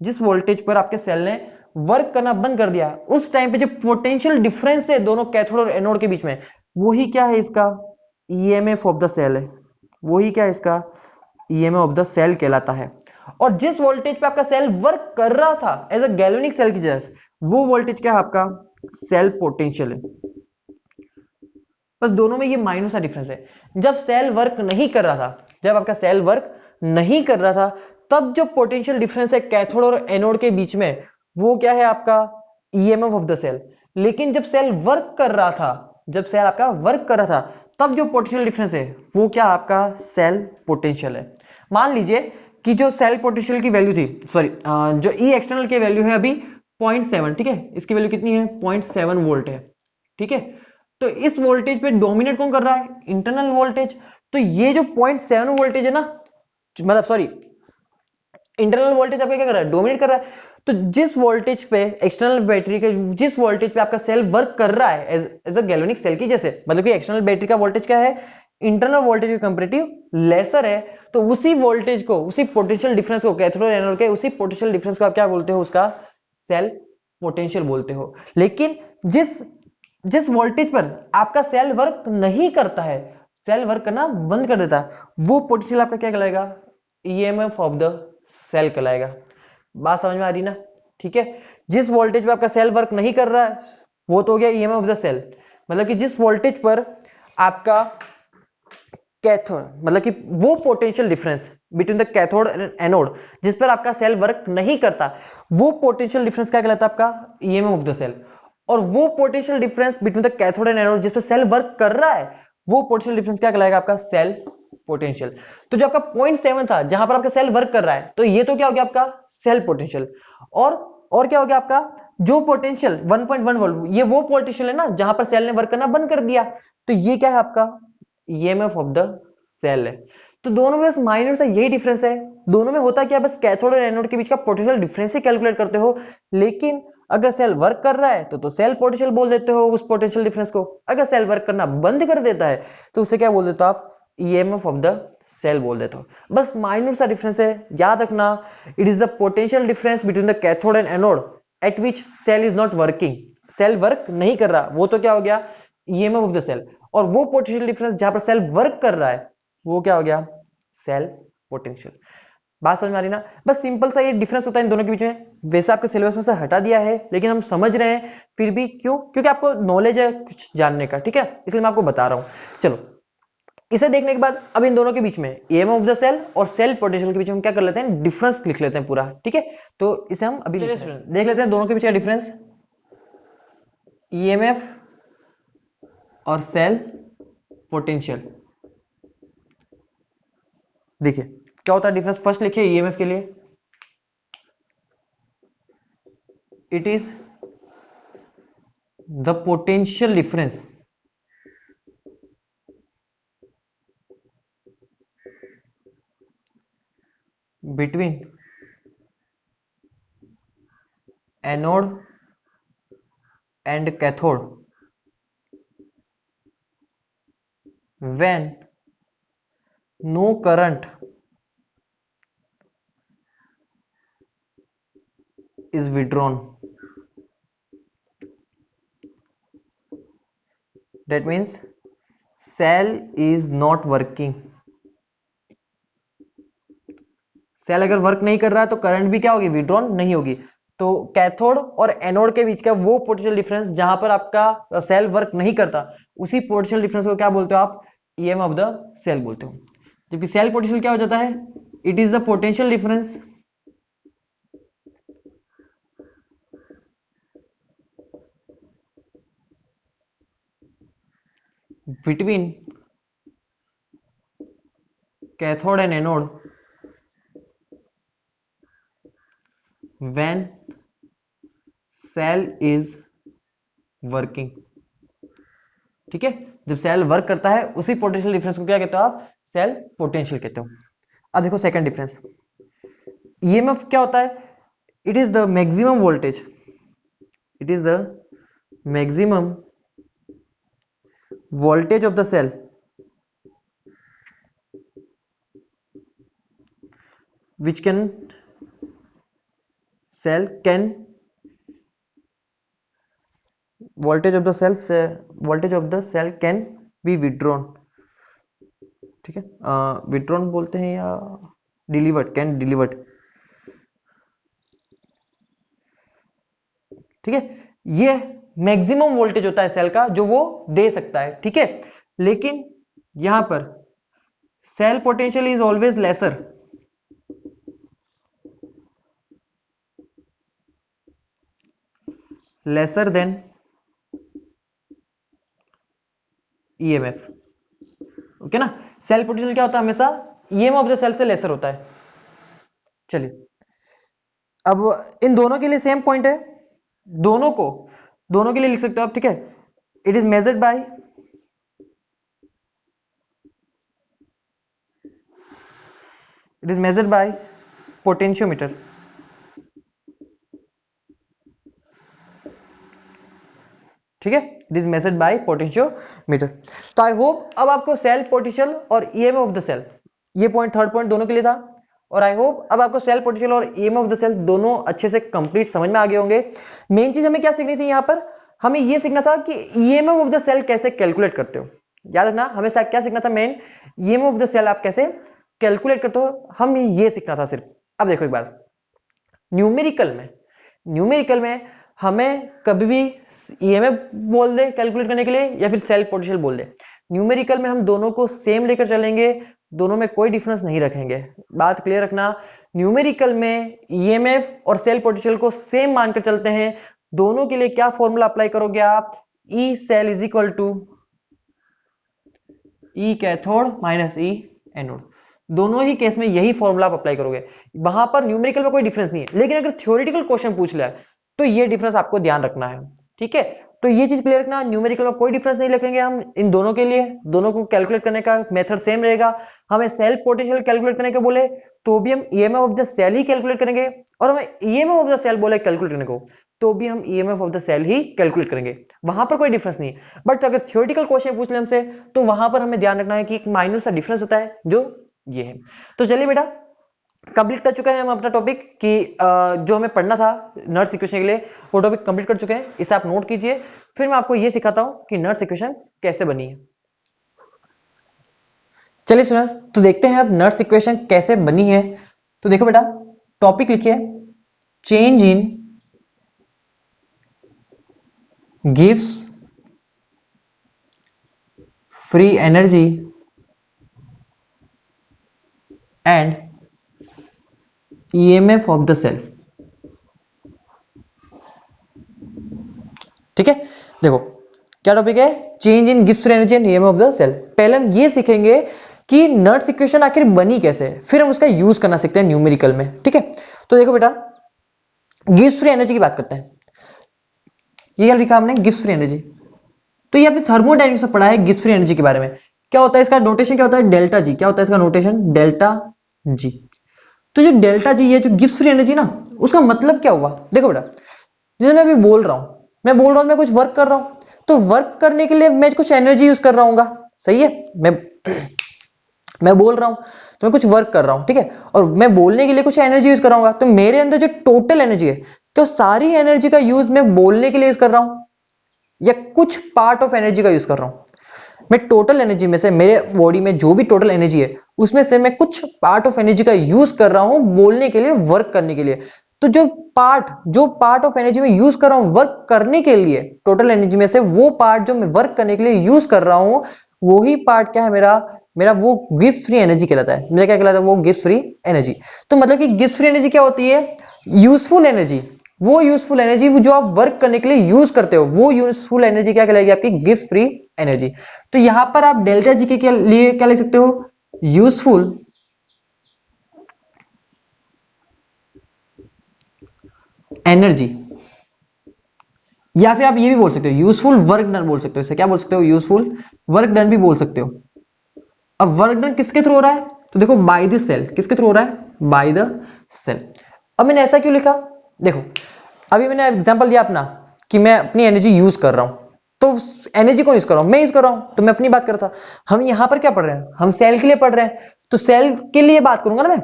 S1: जिस वोल्टेज पर आपके सेल ने वर्क करना बंद कर दिया, उस टाइम पे जो पोटेंशियल डिफरेंस है दोनों कैथोड और एनोड के बीच में, वही क्या है, इसका ईएमएफ ऑफ द सेल है। वही क्या है, इसका ईएमएफ ऑफ द सेल कहलाता है। और जिस वोल्टेज पे आपका सेल वर्क कर रहा था एज अ गैल्वेनिक सेल की जैसे, वो वोल्टेज क्या है आपका, सेल पोटेंशियल है। बस दोनों में ये माइनर सा डिफरेंस है। जब सेल वर्क नहीं कर रहा था, जब आपका सेल वर्क नहीं कर रहा था, तब जो पोटेंशियल डिफरेंस है कैथोड और एनोड के बीच में, वो क्या है आपका ईएमएफ ऑफ द सेल। लेकिन जब सेल वर्क कर रहा था, जब सेल आपका वर्क कर रहा था, तब जो पोटेंशियल डिफरेंस है वो क्या आपका सेल पोटेंशियल है। मान लीजिए कि जो सेल पोटेंशियल की वैल्यू थी, सॉरी जो ई एक्सटर्नल की वैल्यू है अभी 0.7, ठीक है, इसकी वैल्यू कितनी है 0.7 वोल्ट है। ठीक है, तो इस वोल्टेज पे डोमिनेट कौन कर रहा है, इंटरनल वोल्टेज। तो ये जो 0.7 वोल्टेज है ना, मतलब सॉरी इंटरनल वोल्टेज आपका क्या कर रहा है, डोमिनेट कर रहा है। तो जिस वोल्टेज पे एक्सटर्नल बैटरी के, जिस वोल्टेज पे आपका सेल वर्क कर रहा है एज अ गैल्वेनिक सेल की जैसे, मतलब कि एक्सटर्नल बैटरी का वोल्टेज क्या है, इंटरनल वोल्टेज के कंपैरेटिव लेसर है, तो उसी वोल्टेज को, उसी पोटेंशियल डिफरेंस को, कैथोड और एनोड के उसी पोटेंशियल डिफरेंस को आप क्या बोलते हो, उसका सेल पोटेंशियल बोलते हो। लेकिन जिस जिस वोल्टेज पर आपका सेल वर्क नहीं करता है, सेल वर्क करना बंद कर देता है, वो पोटेंशियल आपका क्या कहलाएगा, ईएमएफ ऑफ द सेल कहलाएगा। बात समझ में आ रही ना। ठीक है, जिस वोल्टेज पे आपका सेल वर्क नहीं कर रहा है वो तो हो गया ईएमएफ ऑफ द सेल, मतलब कि जिस वोल्टेज पर आपका कैथोड, मतलब कि वो potential difference between the cathode and anode जिस पर आपका सेल वर्क नहीं करता, वो पोटेंशियल डिफरेंस क्या कहलाता है, आपका ईएमएफ ऑफ द सेल। और वो potential difference between the cathode and anode जिस पर सेल वर्क कर रहा है, वो पोटेंशियल डिफरेंस क्या कहलाएगा, आपका सेल पोटेंशियल। तो जो आपका 0.7 था जहां पर आपका सेल वर्क कर रहा है, तो ये तो क्या हो गया आपका सेल पोटेंशियल। और क्या हो गया आपका, जो पोटेंशियल 1.1 वोल्ट, ये वो पोटेंशियल है ना जहां पर सेल ने वर्क करना बंद कर दिया, तो ये क्या है आपका ईएमएफ ऑफ द सेल है। तो दोनों में बस माइनर सा यही डिफरेंस है। दोनों में होता क्या, बस कैथोड और एनोड के बीच का पोटेंशियल डिफरेंस ही कैलकुलेट करते हो। लेकिन अगर सेल वर्क कर रहा है तो सेल पोटेंशियल बोल देते हो उस पोटेंशियल डिफरेंस को। अगर सेल वर्क करना बंद कर देता है तो उसे क्या बोल देते हो आप, ईएमएफ ऑफ द सेल बोल देते हो। बस माइनर सा डिफरेंस है, याद रखना। It is the potential difference between the cathode and anode at which cell is not working. Cell work नहीं कर रहा, वो तो क्या हो गया, ईएमएफ ऑफ द सेल। और वो पोटेंशियल डिफरेंस जहां पर सेल वर्क कर रहा है, वो क्या हो गया, सेल पोटेंशियल। बात समझ में आ रही ना। बस सिंपल सा ये डिफरेंस होता है इन दोनों के बीच में। वैसे आपके सिलेबस में से हटा दिया है, लेकिन हम समझ रहे हैं फिर भी। क्यों, क्योंकि आपको नॉलेज है कुछ जानने का, ठीक है, इसलिए मैं आपको बता रहा हूं। चलो इसे देखने के बाद अब इन दोनों के बीच में ईएमएफ ऑफ द सेल और सेल पोटेंशियल के बीच में हम क्या कर लेते हैं, डिफरेंस लिख लेते हैं पूरा, ठीक है। तो इसे हम अभी देख लेते हैं दोनों के बीच का डिफरेंस, ईएमएफ और सेल पोटेंशियल। देखिए क्या होता है डिफरेंस, फर्स्ट लिखिए ईएमएफ के लिए, it is the potential difference between anode and cathode when no current is withdrawn. That means cell is not working. Cell अगर वर्क नहीं कर रहा है तो करंट भी क्या होगी, विड्रॉन नहीं होगी। तो कैथोड और एनोड के बीच का वो पोटेंशियल डिफरेंस जहां पर आपका सेल वर्क नहीं करता, उसी पोटेंशियल डिफरेंस को क्या बोलते हो आप, ईएम ऑफ द सेल बोलते हो। जबकि सेल पोटेंशियल क्या हो जाता है, it is the potential difference between cathode and anode when cell is working। ठीक है, जब सेल वर्क करता है उसी पोटेंशियल डिफरेंस को क्या कहते हो आप, सेल पोटेंशियल कहते हो। अब देखो सेकंड डिफरेंस, ईएमएफ क्या होता है, it is the maximum voltage, it is the maximum voltage of the cell which can cell can voltage of the cell voltage of the cell can be withdrawn। ठीक है, withdrawn बोलते हैं या delivered, can delivered. ठीक है, ये maximum voltage होता है सेल का जो वो दे सकता है। ठीक है, लेकिन यहां पर cell potential is always lesser than EMF. Okay ना, सेल पोटेंशियल क्या होता है, हमेशा ईएमएफ ऑफ द सेल से लेसर होता है। चलिए अब इन दोनों के लिए सेम पॉइंट है, दोनों के लिए लिख सकते हो आप। ठीक है, it is measured by potentiometer. ठीक है, it is measured by potentiometer. तो आई होप अब आपको सेल पोटेंशियल और ईएमएफ ऑफ द सेल, ये पॉइंट थर्ड पॉइंट दोनों के लिए था, और आई होप अब आपको सेल पोटेंशियल और ईएमएफ ऑफ द सेल दोनों अच्छे से कंप्लीट समझ में आ गए होंगे। मेन चीज हमें क्या सीखनी थी, यहां पर हमें यह सीखना था कि ईएमएफ ऑफ द सेल कैसे कैलकुलेट करते हो। याद रखना, हमें क्या सीखना था, main EMF of the cell आप कैसे कैलकुलेट करते हो, हम ये सीखना था सिर्फ। अब देखो एक बार, न्यूमेरिकल में हमें कभी भी ईएमएफ बोल दे कैलकुलेट करने के लिए या फिर सेल पोटेंशियल बोल दे, न्यूमेरिकल में हम दोनों को सेम लेकर चलेंगे, दोनों में कोई डिफरेंस नहीं रखेंगे। बात क्लियर रखना, न्यूमेरिकल में ईएमएफ और सेल पोटेंशियल को सेम मानकर चलते हैं। दोनों के लिए क्या फॉर्मूला अप्लाई करोगे आप, E cell is equal to E cathode minus E anode. दोनों ही केस में यही फॉर्मूला आप अप्लाई करोगे, वहां पर न्यूमेरिकल में कोई डिफरेंस नहीं है। लेकिन अगर थ्योरेटिकल क्वेश्चन पूछ लिया तो ये डिफरेंस आपको ध्यान रखना है। ठीक है, तो ये चीज क्लियर रखना, न्यूमेरिकल में कोई डिफरेंस नहीं लिखेंगे हम इन दोनों के लिए, दोनों को कैलकुलेट करने का मेथड सेम रहेगा। हमें सेल पोटेंशियल कैलकुलेट करने को बोले तो भी हम ईएमएफ ऑफ द सेल ही कैलकुलेट करेंगे, और हमें ईएमएफ ऑफ द सेल बोले कैलकुलेट करने को तो भी हम ईएमएफ ऑफ द सेल ही कैलकुलेट करेंगे, वहां पर कोई डिफरेंस नहीं है। बट अगर थ्योरेटिकल क्वेश्चन पूछ ले हमसे तो वहां पर हमें ध्यान रखना है कि एक माइनर सा डिफरेंस होता है जो ये है। तो चलिए बेटा, कंप्लीट कर चुके हैं हम अपना टॉपिक कि जो हमें पढ़ना था नर्स इक्वेशन के लिए, वो टॉपिक कंप्लीट कर चुके हैं। इसे आप नोट कीजिए, फिर मैं आपको ये सिखाता हूं कि नर्स इक्वेशन कैसे बनी है। चलिए स्टूडेंट्स, तो देखते हैं अब नर्स इक्वेशन कैसे बनी है। तो देखो बेटा, टॉपिक लिखिए, change in gives free energy and EMF of the cell. ठीक है, देखो क्या टॉपिक है, change in Gibbs free energy and EMF of the cell. पहले हम ये सीखेंगे कि नर्स इक्वेशन आखिर बनी कैसे, फिर हम उसका यूज करना सीखते हैं न्यूमेरिकल में। ठीक है, तो देखो बेटा, गिब्स फ्री एनर्जी की बात करते हैं। ये क्या लिखा हमने, गिब्स फ्री एनर्जी। तो ये आपने थर्मोडायनेमिक्स में पढ़ा है गिब्स फ्री एनर्जी के बारे में। क्या होता है इसका नोटेशन, क्या होता है, डेल्टा जी। क्या होता है इसका नोटेशन, डेल्टा जी। तो जो डेल्टा जी है, जो गिब्स फ्री एनर्जी ना, उसका मतलब क्या हुआ, देखो बेटा, जैसे मैं अभी बोल रहा हूं, मैं कुछ वर्क कर रहा हूं, तो वर्क करने के लिए मैं कुछ एनर्जी यूज कर रहा हूँ, सही है। मैं बोल रहा हूं तो मैं कुछ वर्क कर रहा हूं, ठीक है, और मैं बोलने के लिए कुछ एनर्जी यूज कर रहा हूँ, तो मेरे अंदर जो टोटल एनर्जी है, तो सारी एनर्जी का यूज मैं बोलने के लिए यूज कर रहा हूं या कुछ पार्ट ऑफ एनर्जी का यूज कर रहा हूं। मैं टोटल एनर्जी में से, मेरे बॉडी में जो भी टोटल एनर्जी है उसमें से मैं कुछ पार्ट ऑफ एनर्जी का यूज कर रहा हूं बोलने के लिए, वर्क करने के लिए। तो जो पार्ट ऑफ एनर्जी में यूज कर रहा हूं वर्क करने के लिए, टोटल एनर्जी में से वो पार्ट जो मैं वर्क करने के लिए यूज कर रहा हूं, वही पार्ट क्या है मेरा, वो गिब्स फ्री एनर्जी कहलाता है। मेरा क्या कहलाता है, वो गिब्स फ्री एनर्जी। तो मतलब कि गिब्स फ्री एनर्जी क्या होती है, यूजफुल एनर्जी। वो यूजफुल एनर्जी जो आप वर्क करने के लिए यूज करते हो, वो यूजफुल एनर्जी क्या कहलाएगी, आपकी गिब्स फ्री एनर्जी। तो यहां पर आप डेल्टा जी के लिए क्या लिख सकते हो, यूजफुल एनर्जी, या फिर आप ये भी बोल सकते हो यूजफुल वर्क डन बोल सकते हो। इसे क्या बोल सकते हो, यूजफुल वर्क डन भी बोल सकते हो। अब वर्क डन किसके थ्रू हो रहा है, तो देखो बाय द सेल। किसके थ्रू हो रहा है, बाय द सेल। अब मैंने ऐसा क्यों लिखा, देखो अभी मैंने एग्जांपल दिया अपना कि मैं अपनी एनर्जी यूज कर रहा हूं, तो एनर्जी कौन यूज कर रहा हूं, मैं यूज कर रहा हूं, तो मैं अपनी बात कर रहा था। हम यहां पर क्या पढ़ रहे हैं, हम सेल के लिए पढ़ रहे हैं, तो सेल के लिए बात करूंगा ना मैं,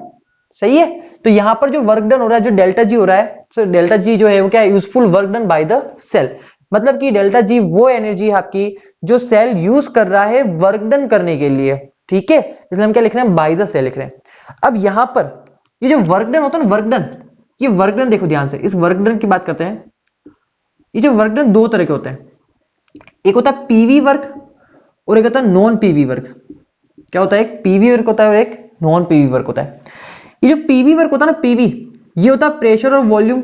S1: सही है। तो यहां पर जो वर्क डन हो रहा है, जो डेल्टा जी हो रहा है, तो डेल्टा जी जो है वो क्या है, useful work done by the cell. मतलब कि डेल्टा जी वो एनर्जी है आपकी जो सेल यूज कर रहा है वर्क डन करने के लिए, ठीक है। इसलिए हम क्या लिख रहे हैं, बाय द सेल लिख रहे हैं। अब यहां पर ये जो वर्क डन होता है ना, वर्क डन, ये वर्क डन देखो ध्यान से, इस वर्क डन की बात करते हैं। ये जो वर्क डन दो तरह के होते हैं, एक होता है पीवी वर्क और एक होता है नॉन पीवी वर्क। क्या होता है, एक पीवी वर्क होता है और एक नॉन पीवी वर्क होता है। ये जो पीवी वर्क होता है ना, पीवी, ये होता है प्रेशर और वॉल्यूम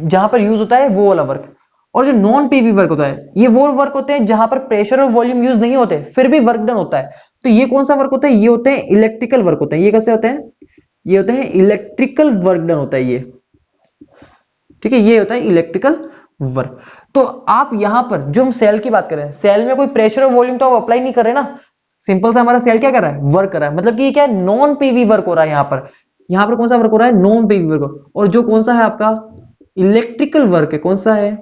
S1: जहां पर यूज होता है वो वाला वर्क। और जो नॉन पीवी वर्क होता है, ये वो वर्क होते हैं जहां पर प्रेशर और वॉल्यूम यूज नहीं होते, फिर भी वर्क डन होता है। तो ये कौन सा वर्क होता है, ये होते हैं इलेक्ट्रिकल वर्क होते हैं। ये कैसे होते हैं, ये होते हैं इलेक्ट्रिकल वर्क डन होता है ये, ठीक है, ये होता है इलेक्ट्रिकल वर्क। तो आप यहां पर जो हम सेल की बात कर रहे हैं, सेल में कोई प्रेशर और वॉल्यूम तो आप अप्लाई नहीं कर रहे ना, सिंपल सा हमारा सेल क्या कर रहा है, वर्क कर रहा है। मतलब कि ये क्या है, नॉन पीवी वर्क हो रहा है यहां पर कौन सा वर्क हो रहा है, नॉन पीवी वर्क। और जो कौन सा है आपका इलेक्ट्रिकल वर्क है, कौन सा है,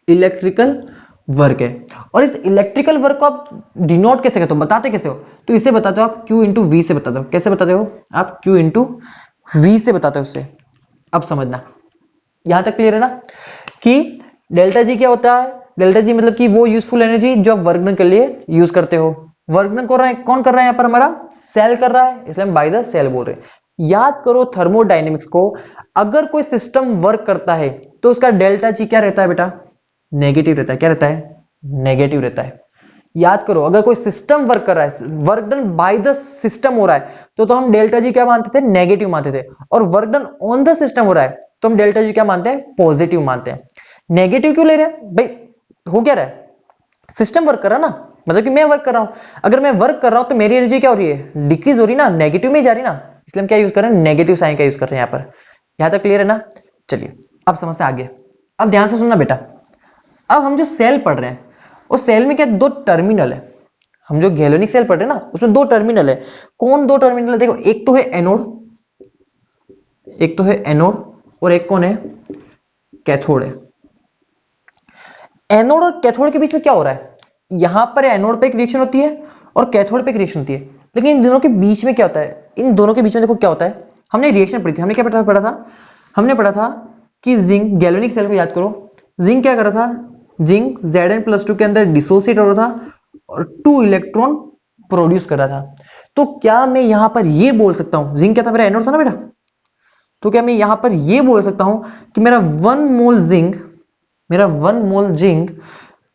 S1: इलेक्ट्रिकल वर्क है। और इस इलेक्ट्रिकल वर्क को आप डिनोट कैसे करते हो, बताते कैसे हो, तो इसे बताते हो आप Q इंटू वी से बताते हो। कैसे बताते हो आप, Q इंटू वी से बताते हो उससे। अब समझना, यहां तक क्लियर है ना, कि डेल्टा जी क्या होता है, डेल्टा जी मतलब कि वो यूजफुल एनर्जी जो आप वर्क डन के लिए यूज करते हो। वर्क डन कौन कर रहा है यहां पर, हमारा सेल कर रहा है, इसलिए हम बाय द सेल बोल रहे हैं। याद करो थर्मोडायनेमिक्स को, अगर कोई सिस्टम वर्क करता है तो उसका डेल्टा जी क्या रहता है बेटा, नेगेटिव रहता है। क्या रहता है, नेगेटिव रहता है। याद करो, अगर कोई सिस्टम वर्क कर रहा है, work done by the system हो रहा है, तो हम डेल्टा जी क्या मानते थे, नेगेटिव मानते थे। और work done on the system हो रहा है तो हम डेल्टा जी क्या मानते हैं, पॉजिटिव मानते हैं। नेगेटिव क्यों ले रहे हैं भाई, हो क्या रहा है, सिस्टम वर्क कर रहा है ना, मतलब कि मैं वर्क कर रहा हूं। अगर मैं वर्क कर रहा हूं तो मेरी एनर्जी क्या हो रही है, डिक्रीज हो रही ना, नेगेटिव में ही जा रही ना, इसलिए हम क्या यूज कर रहे हैं, नेगेटिव साइन का यूज कर रहे हैं यहां पर। यहां तक क्लियर है ना, चलिए अब समझते हैं आगे। अब ध्यान से सुनना बेटा, अब हम जो सेल पढ़ रहे हैं, उस सेल में क्या दो टर्मिनल है। हम जो गैल्वेनिक सेल पढ़ रहे हैं ना, उसमें दो टर्मिनल है। कौन दो टर्मिनल है, देखो एक तो है एनोड, एक तो है एनोड और एक कौन है, कैथोड है। एनोड और कैथोड के बीच में क्या हो रहा है, यहां पर एनोड पे एक रिएक्शन होती है और कैथोड पे एक रिएक्शन होती है। लेकिन इन दोनों के बीच में क्या होता है, इन दोनों के बीच में देखो क्या होता है, हमने रिएक्शन पढ़ी थी, हमने क्या पढ़ा था, हमने पढ़ा था कि जिंक, गैल्वेनिक सेल को याद करो, जिंक क्या कर रहा था, जिंक Zn+2 के अंदर डिसोसिएट हो रहा था और 2 इलेक्ट्रॉन प्रोड्यूस कर रहा था। तो क्या मैं यहां पर यह बोल सकता हूं, जिंक क्या था, मेरा एनोड था ना बेटा, तो क्या मैं यहां पर यह बोल सकता हूं कि मेरा 1 मोल जिंक, मेरा 1 मोल जिंक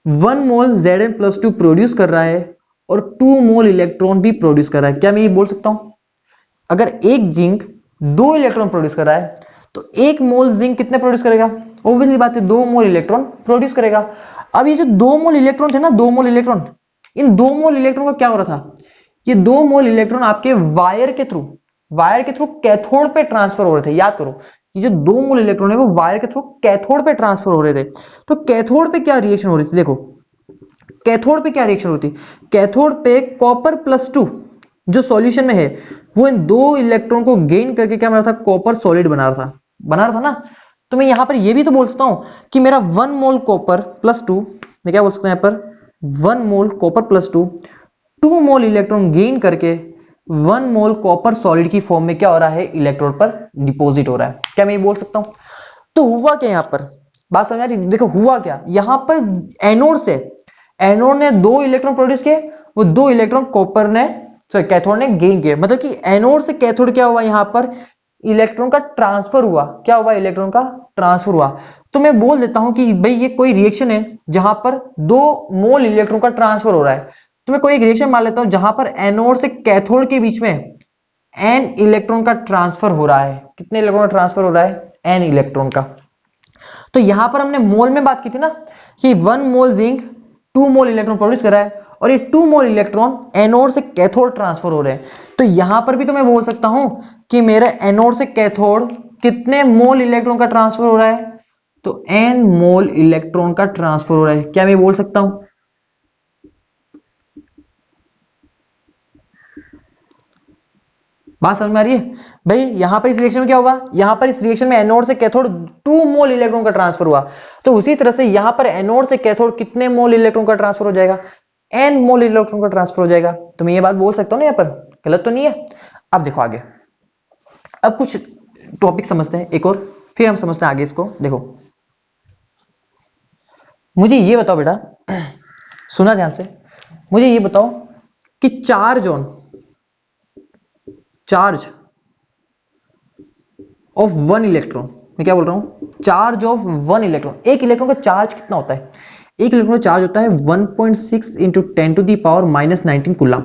S1: 1 मोल Zn+2 प्रोड्यूस कर रहा है और 2 मोल इलेक्ट्रॉन भी प्रोड्यूस कर रहा है। क्या मैं ये बोल सकता हूं, अगर एक जिंक 2 इलेक्ट्रॉन प्रोड्यूस कर रहा है तो 1 मोल जिंक कितने प्रोड्यूस करेगा? ऑब्वियसली बात है 2 मोल इलेक्ट्रॉन प्रोड्यूस करेगा। अब ये जो 2 मोल इलेक्ट्रॉन थे ना, 2 मोल इलेक्ट्रॉन, इन 2 मोल इलेक्ट्रॉन का क्या हो रहा था? ये 2 मोल इलेक्ट्रॉन आपके वायर के थ्रू कैथोड पे ट्रांसफर हो रहे थे। याद करो, ये जो 2 मोल इलेक्ट्रॉन है वो वायर के थ्रू कैथोड पे ट्रांसफर हो रहे थे। तो कैथोड पे क्या रिएक्शन हो रही थी? देखो कैथोड पे क्या रिएक्शन होती? कैथोड पे कॉपर +2 जो सॉल्यूशन में है वो इन 2 इलेक्ट्रॉन को गेन करके क्या बना रहा था? कॉपर सॉलिड बना रहा था ना। तो मैं यहां पर ये भी तो बोल सकता हूं कि मेरा 1 मोल कॉपर +2, मैं क्या बोल सकता हूं यहां पर 1 मोल कॉपर +2 2 मोल इलेक्ट्रॉन गेन करके 1 मोल कॉपर सॉलिड की फॉर्म में क्या हो रहा है? इलेक्ट्रोड पर डिपॉजिट हो रहा है। क्या मैं ये बोल सकता हूं? तो हुआ क्या यहां पर? बात समझ आ रही? देखो हुआ क्या यहां पर, एनोड ने 2 इलेक्ट्रॉन प्रोड्यूस किए, वो 2 इलेक्ट्रॉन कॉपर ने सॉरी कैथोड ने गेन किए। मतलब कि एनोड से कैथोड क्या हुआ? यहां पर इलेक्ट्रॉन का ट्रांसफर हुआ। क्या हुआ? इलेक्ट्रॉन का ट्रांसफर हुआ। तो मैं बोल देता हूं कि भाई ये कोई रिएक्शन है जहां पर 2 मोल इलेक्ट्रॉन का ट्रांसफर हो रहा है। तो मैं कोई एक रिएक्शन मान लेता हूं जहां पर एनोड से कैथोड के बीच में एन इलेक्ट्रॉन का ट्रांसफर हो रहा है। कितने इलेक्ट्रॉन का ट्रांसफर हो रहा है? एन इलेक्ट्रॉन का। तो यहां पर हमने मोल में बात की थी ना कि 1 मोल जिंक 2 मोल इलेक्ट्रॉन प्रोड्यूस कर रहा है और ये 2 मोल इलेक्ट्रॉन एनोड से कैथोड ट्रांसफर हो रहे हैं। तो यहां पर भी तो मैं बोल सकता हूं कि मेरे एनोड से कैथोड कितने मोल इलेक्ट्रॉन का ट्रांसफर हो रहा है? तो एन मोल इलेक्ट्रॉन का ट्रांसफर हो रहा है। क्या मैं बोल सकता हूं? बात समझ में आ रही है? भाई यहां पर इस रिएक्शन में क्या होगा? यहां पर इस रिएक्शन में एनोड से कैथोड 2 मोल इलेक्ट्रॉन का ट्रांसफर हुआ। तो उसी तरह से यहां पर एनोड से कैथोड कितने मोल इलेक्ट्रॉन का ट्रांसफर हो जाएगा? एन मोल इलेक्ट्रॉन का ट्रांसफर हो जाएगा। तो मैं ये बात बोल सकता हूं ना, यहां पर गलत तो नहीं है। अब देखो आगे, अब कुछ टॉपिक समझते हैं एक और, फिर हम समझते हैं आगे इसको। देखो मुझे ये बताओ बेटा, सुना ध्यान से, मुझे ये बताओ कि चार्ज ऑफ 1 इलेक्ट्रॉन, मैं क्या बोल रहा हूं? चार्ज ऑफ 1 इलेक्ट्रॉन, एक इलेक्ट्रॉन का चार्ज कितना होता है? एक इलेक्ट्रॉन का चार्ज होता है 1.6 इंटू 10⁻⁻19 कूलम।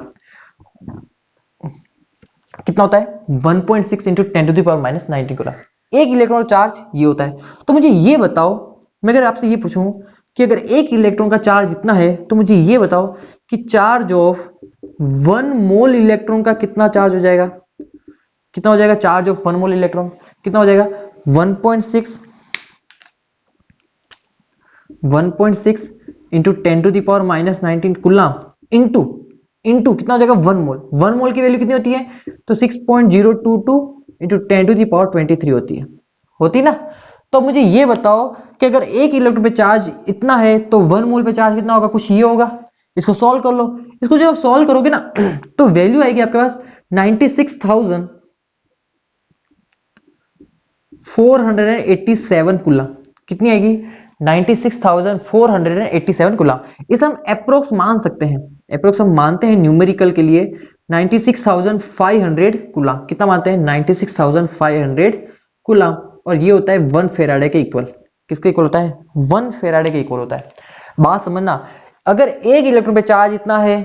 S1: कितना होता है? 1.6 इंटू 10⁻⁻19 कूलम। एक इलेक्ट्रॉन का चार्ज ये होता है। तो मुझे ये बताओ, मैं अगर आपसे ये पूछूं कि अगर एक इलेक्ट्रॉन का चार्ज इतना है तो मुझे ये बताओ कि चार्ज ऑफ 1 मोल इलेक्ट्रॉन का कितना चार्ज हो जाएगा? कितना हो जाएगा चार्ज ऑफ 1 मोल इलेक्ट्रॉन? कितना हो जाएगा? 1.6 इंटू 10⁻⁻19 कूलम इंटू कितना हो जाएगा? 1 मोल। 1 मोल की वैल्यू कितनी होती है? तो 6.022 इंटू 10⁻23 होती ना। तो मुझे ये बताओ कि अगर एक इलेक्ट्रॉन पे चार्ज इतना है तो 1 मोल पे चार्ज कितना होगा? कुछ ये होगा। इसको सॉल्व कर लो। इसको जब आप सॉल्व करोगे ना तो वैल्यू आएगी आपके पास 96,487 कूलम। कितनी आएगी? 96,487 कूलम। इसे हम अप्रोक्स मान सकते हैं, अप्रोक्स हम मानते हैं न्यूमेरिकल के लिए 96,500 कूलम। कितना मानते हैं? 96,500 कूलम। और ये होता है 1 फेराडे के इक्वल। किसके इक्वल होता है? 1 फेराडे के इक्वल होता है। बात समझना, अगर एक इलेक्ट्रॉन पे चार्ज इतना है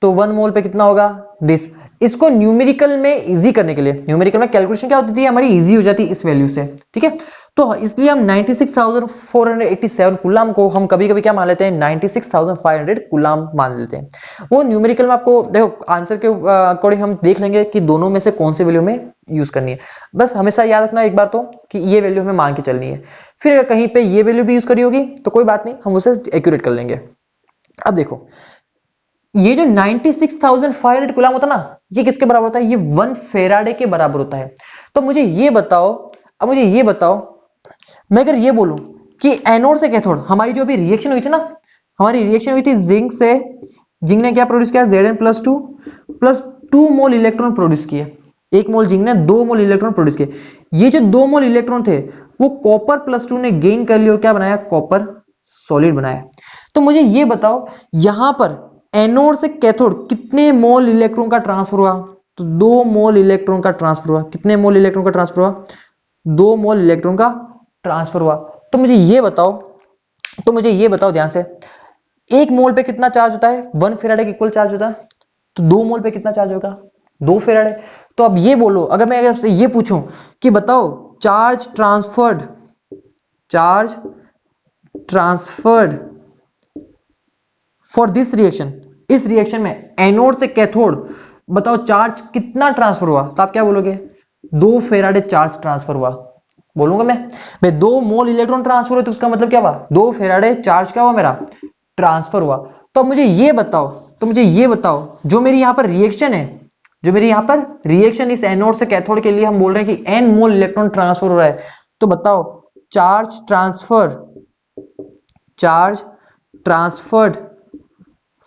S1: तो 1 मोल पे कितना होगा? दिस। इसको न्यूमेरिकल में इजी करने के लिए, न्यूमेरिकल में कैलकुलेशन क्या होती थी हमारी? इजी हो जाती है इस वैल्यू से। ठीक है, तो इसलिए हम 96,487 कूलम को हम कभी कभी क्या मान लेते हैं? 96,500 कूलम मान लेते हैं। वो न्यूमेरिकल में आपको देखो आंसर के अकॉर्डिंग हम देख लेंगे कि दोनों में से कौन सी वैल्यू हमें यूज करनी है। बस हमेशा याद रखना एक बार तो कि ये वैल्यू हमें मान के चलनी है। फिर अगर कहीं पे ये वैल्यू भी यूज करी होगी तो कोई बात नहीं, हम उसे एक्यूरेट कर लेंगे। अब देखो ये जो 96,500 कूलम होता है ना, ये किसके बराबर होता है? ये 1 फेराडे के बराबर होता है। तो मुझे ये बताओ, अब मुझे ये बताओ, मैं अगर ये बोलूं कि एनोड से कैथोड हमारी जो अभी रिएक्शन हुई थी ना, हमारी रिएक्शन हुई थी जिंक से, जिंक ने क्या प्रोड्यूस किया? Zn+2 प्लस 2 मोल इलेक्ट्रॉन प्रोड्यूस किए। 1 मोल जिंक ने 2 मोल इलेक्ट्रॉन प्रोड्यूस किए। ये जो 2 मोल इलेक्ट्रॉन थे वो कॉपर +2 ने गेन कर लिया और क्या बनाया? कॉपर सॉलिड बनाया। तो मुझे ये बताओ यहां पर एनोड से कैथोड कितने मोल इलेक्ट्रॉन का ट्रांसफर हुआ? तो 2 मोल इलेक्ट्रॉन का ट्रांसफर हुआ। कितने मोल इलेक्ट्रॉन का ट्रांसफर हुआ? 2 मोल इलेक्ट्रॉन का ट्रांसफर हुआ। तो मुझे ये बताओ ध्यान से, 1 मोल पे कितना चार्ज होता है? 1 फेराडे के इक्वल चार्ज होता है। तो 2 मोल पे कितना चार्ज होगा? 2 फेराडे। तो अब ये बोलो, अगर मैं आपसे ये पूछूं कि बताओ charge transferred for this reaction, इस रिएक्शन में एनोड से कैथोड बताओ चार्ज कितना ट्रांसफर हुआ, तो आप क्या बोलोगे? 2 फेराडे चार्ज ट्रांसफर हुआ। बोलूंगा मैं भाई 2 मोल इलेक्ट्रॉन ट्रांसफर हुआ, तो उसका मतलब क्या हुआ? 2 फेराडे चार्ज क्या हुआ मेरा? ट्रांसफर हुआ। तो मुझे ये बताओ, जो मेरी यहां पर रिएक्शन है, इस एनोड से कैथोड के लिए हम बोल रहे हैं कि n मोल इलेक्ट्रॉन ट्रांसफर हो रहा है, तो बताओ charge transferred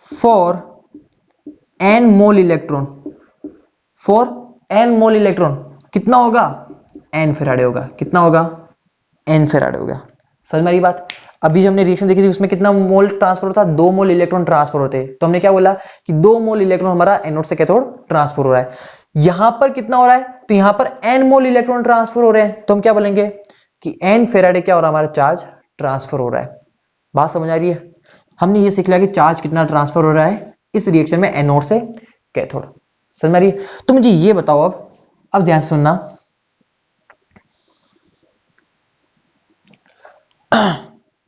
S1: for n mole electron, कितना होगा? n फेराडे होगा। कितना होगा? n फेराडे होगा। समझ में आ रही बात? अभी जो हमने रिएक्शन देखी थी उसमें कितना मोल ट्रांसफर होता है? 2 मोल इलेक्ट्रॉन ट्रांसफर होते हैं। तो हमने क्या बोला कि 2 मोल इलेक्ट्रॉन हमारा एनोड से कैथोड ट्रांसफर हो रहा है। यहां पर कितना हो रहा है? तो यहां पर n मोल इलेक्ट्रॉन ट्रांसफर हो रहे हैं, तो हम क्या बोलेंगे कि n फेराडे क्या हो रहा है? हमारा चार्ज ट्रांसफर हो रहा है। बात समझ आ रही है? हमने ये सीख लिया कि चार्ज कितना ट्रांसफर हो रहा है इस रिएक्शन में एनोड से कैथोड। समझ में आ रही है? तो मुझे ये बताओ, अब ध्यान से सुनना,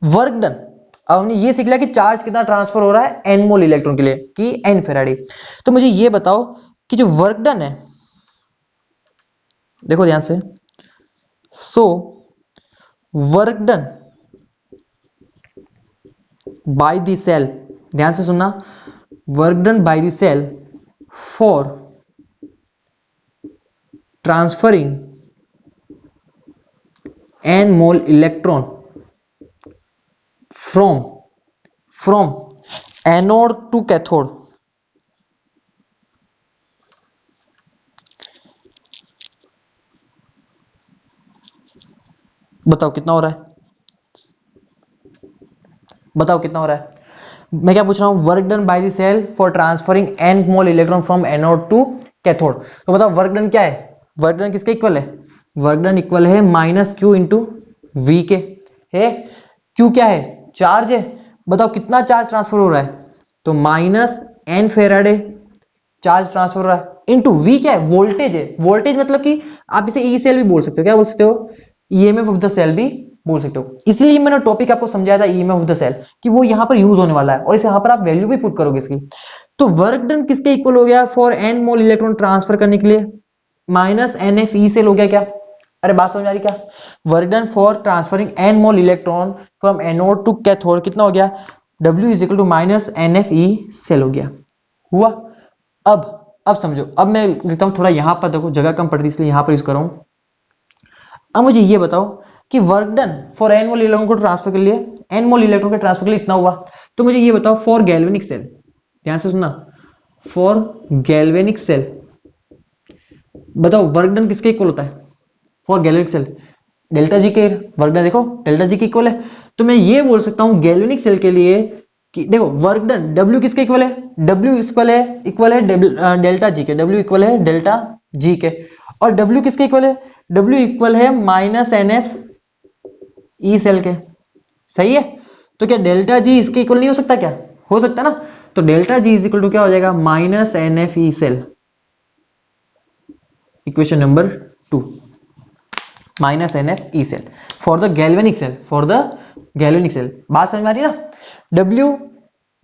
S1: वर्क डन। अब हमने ये सीख लिया कि चार्ज कितना ट्रांसफर हो रहा है n मोल इलेक्ट्रॉन के लिए, कि n फेराडे। तो मुझे ये बताओ कि जो वर्क डन है, देखो ध्यान से, so work done by the cell, ध्यान से सुनना, work done by the cell for transferring n mole electron from anode to cathode, बताओ कितना हो रहा है? मैं क्या पूछ रहा हूं? Work done by the cell for transferring n mole electron from anode to cathode. तो बताओ वर्क डन क्या है? वर्क डन किसके इक्वल है? वर्क डन इक्वल है माइनस क्यू इंटू वी के। है क्यू क्या है? चार्ज है। बताओ कितना चार्ज ट्रांसफर हो रहा है? तो minus n Faraday charge transfer हो रहा है, इंटू वी क्या है? वोल्टेज है। वोल्टेज मतलब कि आप इसे ई सेल भी बोल सकते हो। क्या बोल सकते हो? ईएमएफ ऑफ द सेल भी बोल सकते हो। इसलिए मैंने टॉपिक आपको समझाया था ईएमएफ ऑफ द सेल, कि वो यहां पर यूज होने वाला है, और इसे यहां पर आप वैल्यू भी पुट करोगे इसकी। तो वर्क डन किसके इक्वल हो गया for n mole electron transfer करने के लिए? माइनस NF ई सेल हो गया क्या? अरे बात समझ आ रही क्या? Work done for transferring n mole electron from anode to cathode कितना हो गया? W is equal to minus NF E cell हो गया। हुआ? अब समझो, अब मैं लिखता हूं थोड़ा यहां पर, देखो जगह कम पड़ रही इसलिए यहां पर यूज कर रहा हूं। अब मुझे ये बताओ कि work done for n mole electron को ट्रांसफर के लिए, n मोल इलेक्ट्रॉन के ट्रांसफर के लिए इतना हुआ। तो मुझे ये बताओ फॉर गैल्वेनिक सेल, ध्यान से सुनना, फॉर गैल्वेनिक सेल बताओ वर्क डन किसके इक्वल होता है? For galvanic cell delta G के। वर्क डन देखो डेल्टा जी के इक्वल है। तो मैं ये बोल सकता हूं गैल्वेनिक सेल के लिए कि देखो वर्क डन W किसके इक्वल है? W इक्वल है डेल्टा जी के। W इक्वल है डेल्टा जी के। और W किसके इक्वल है? W इक्वल है माइनस NF ई सेल के। सही है? तो क्या डेल्टा जी इसके इक्वल नहीं हो सकता? क्या हो सकता ना? तो delta G is equal to क्या हो जाएगा? Minus NF E cell. Equation number 2, minus NF E cell for the galvanic cell, बात समझ में आ रही है ना? W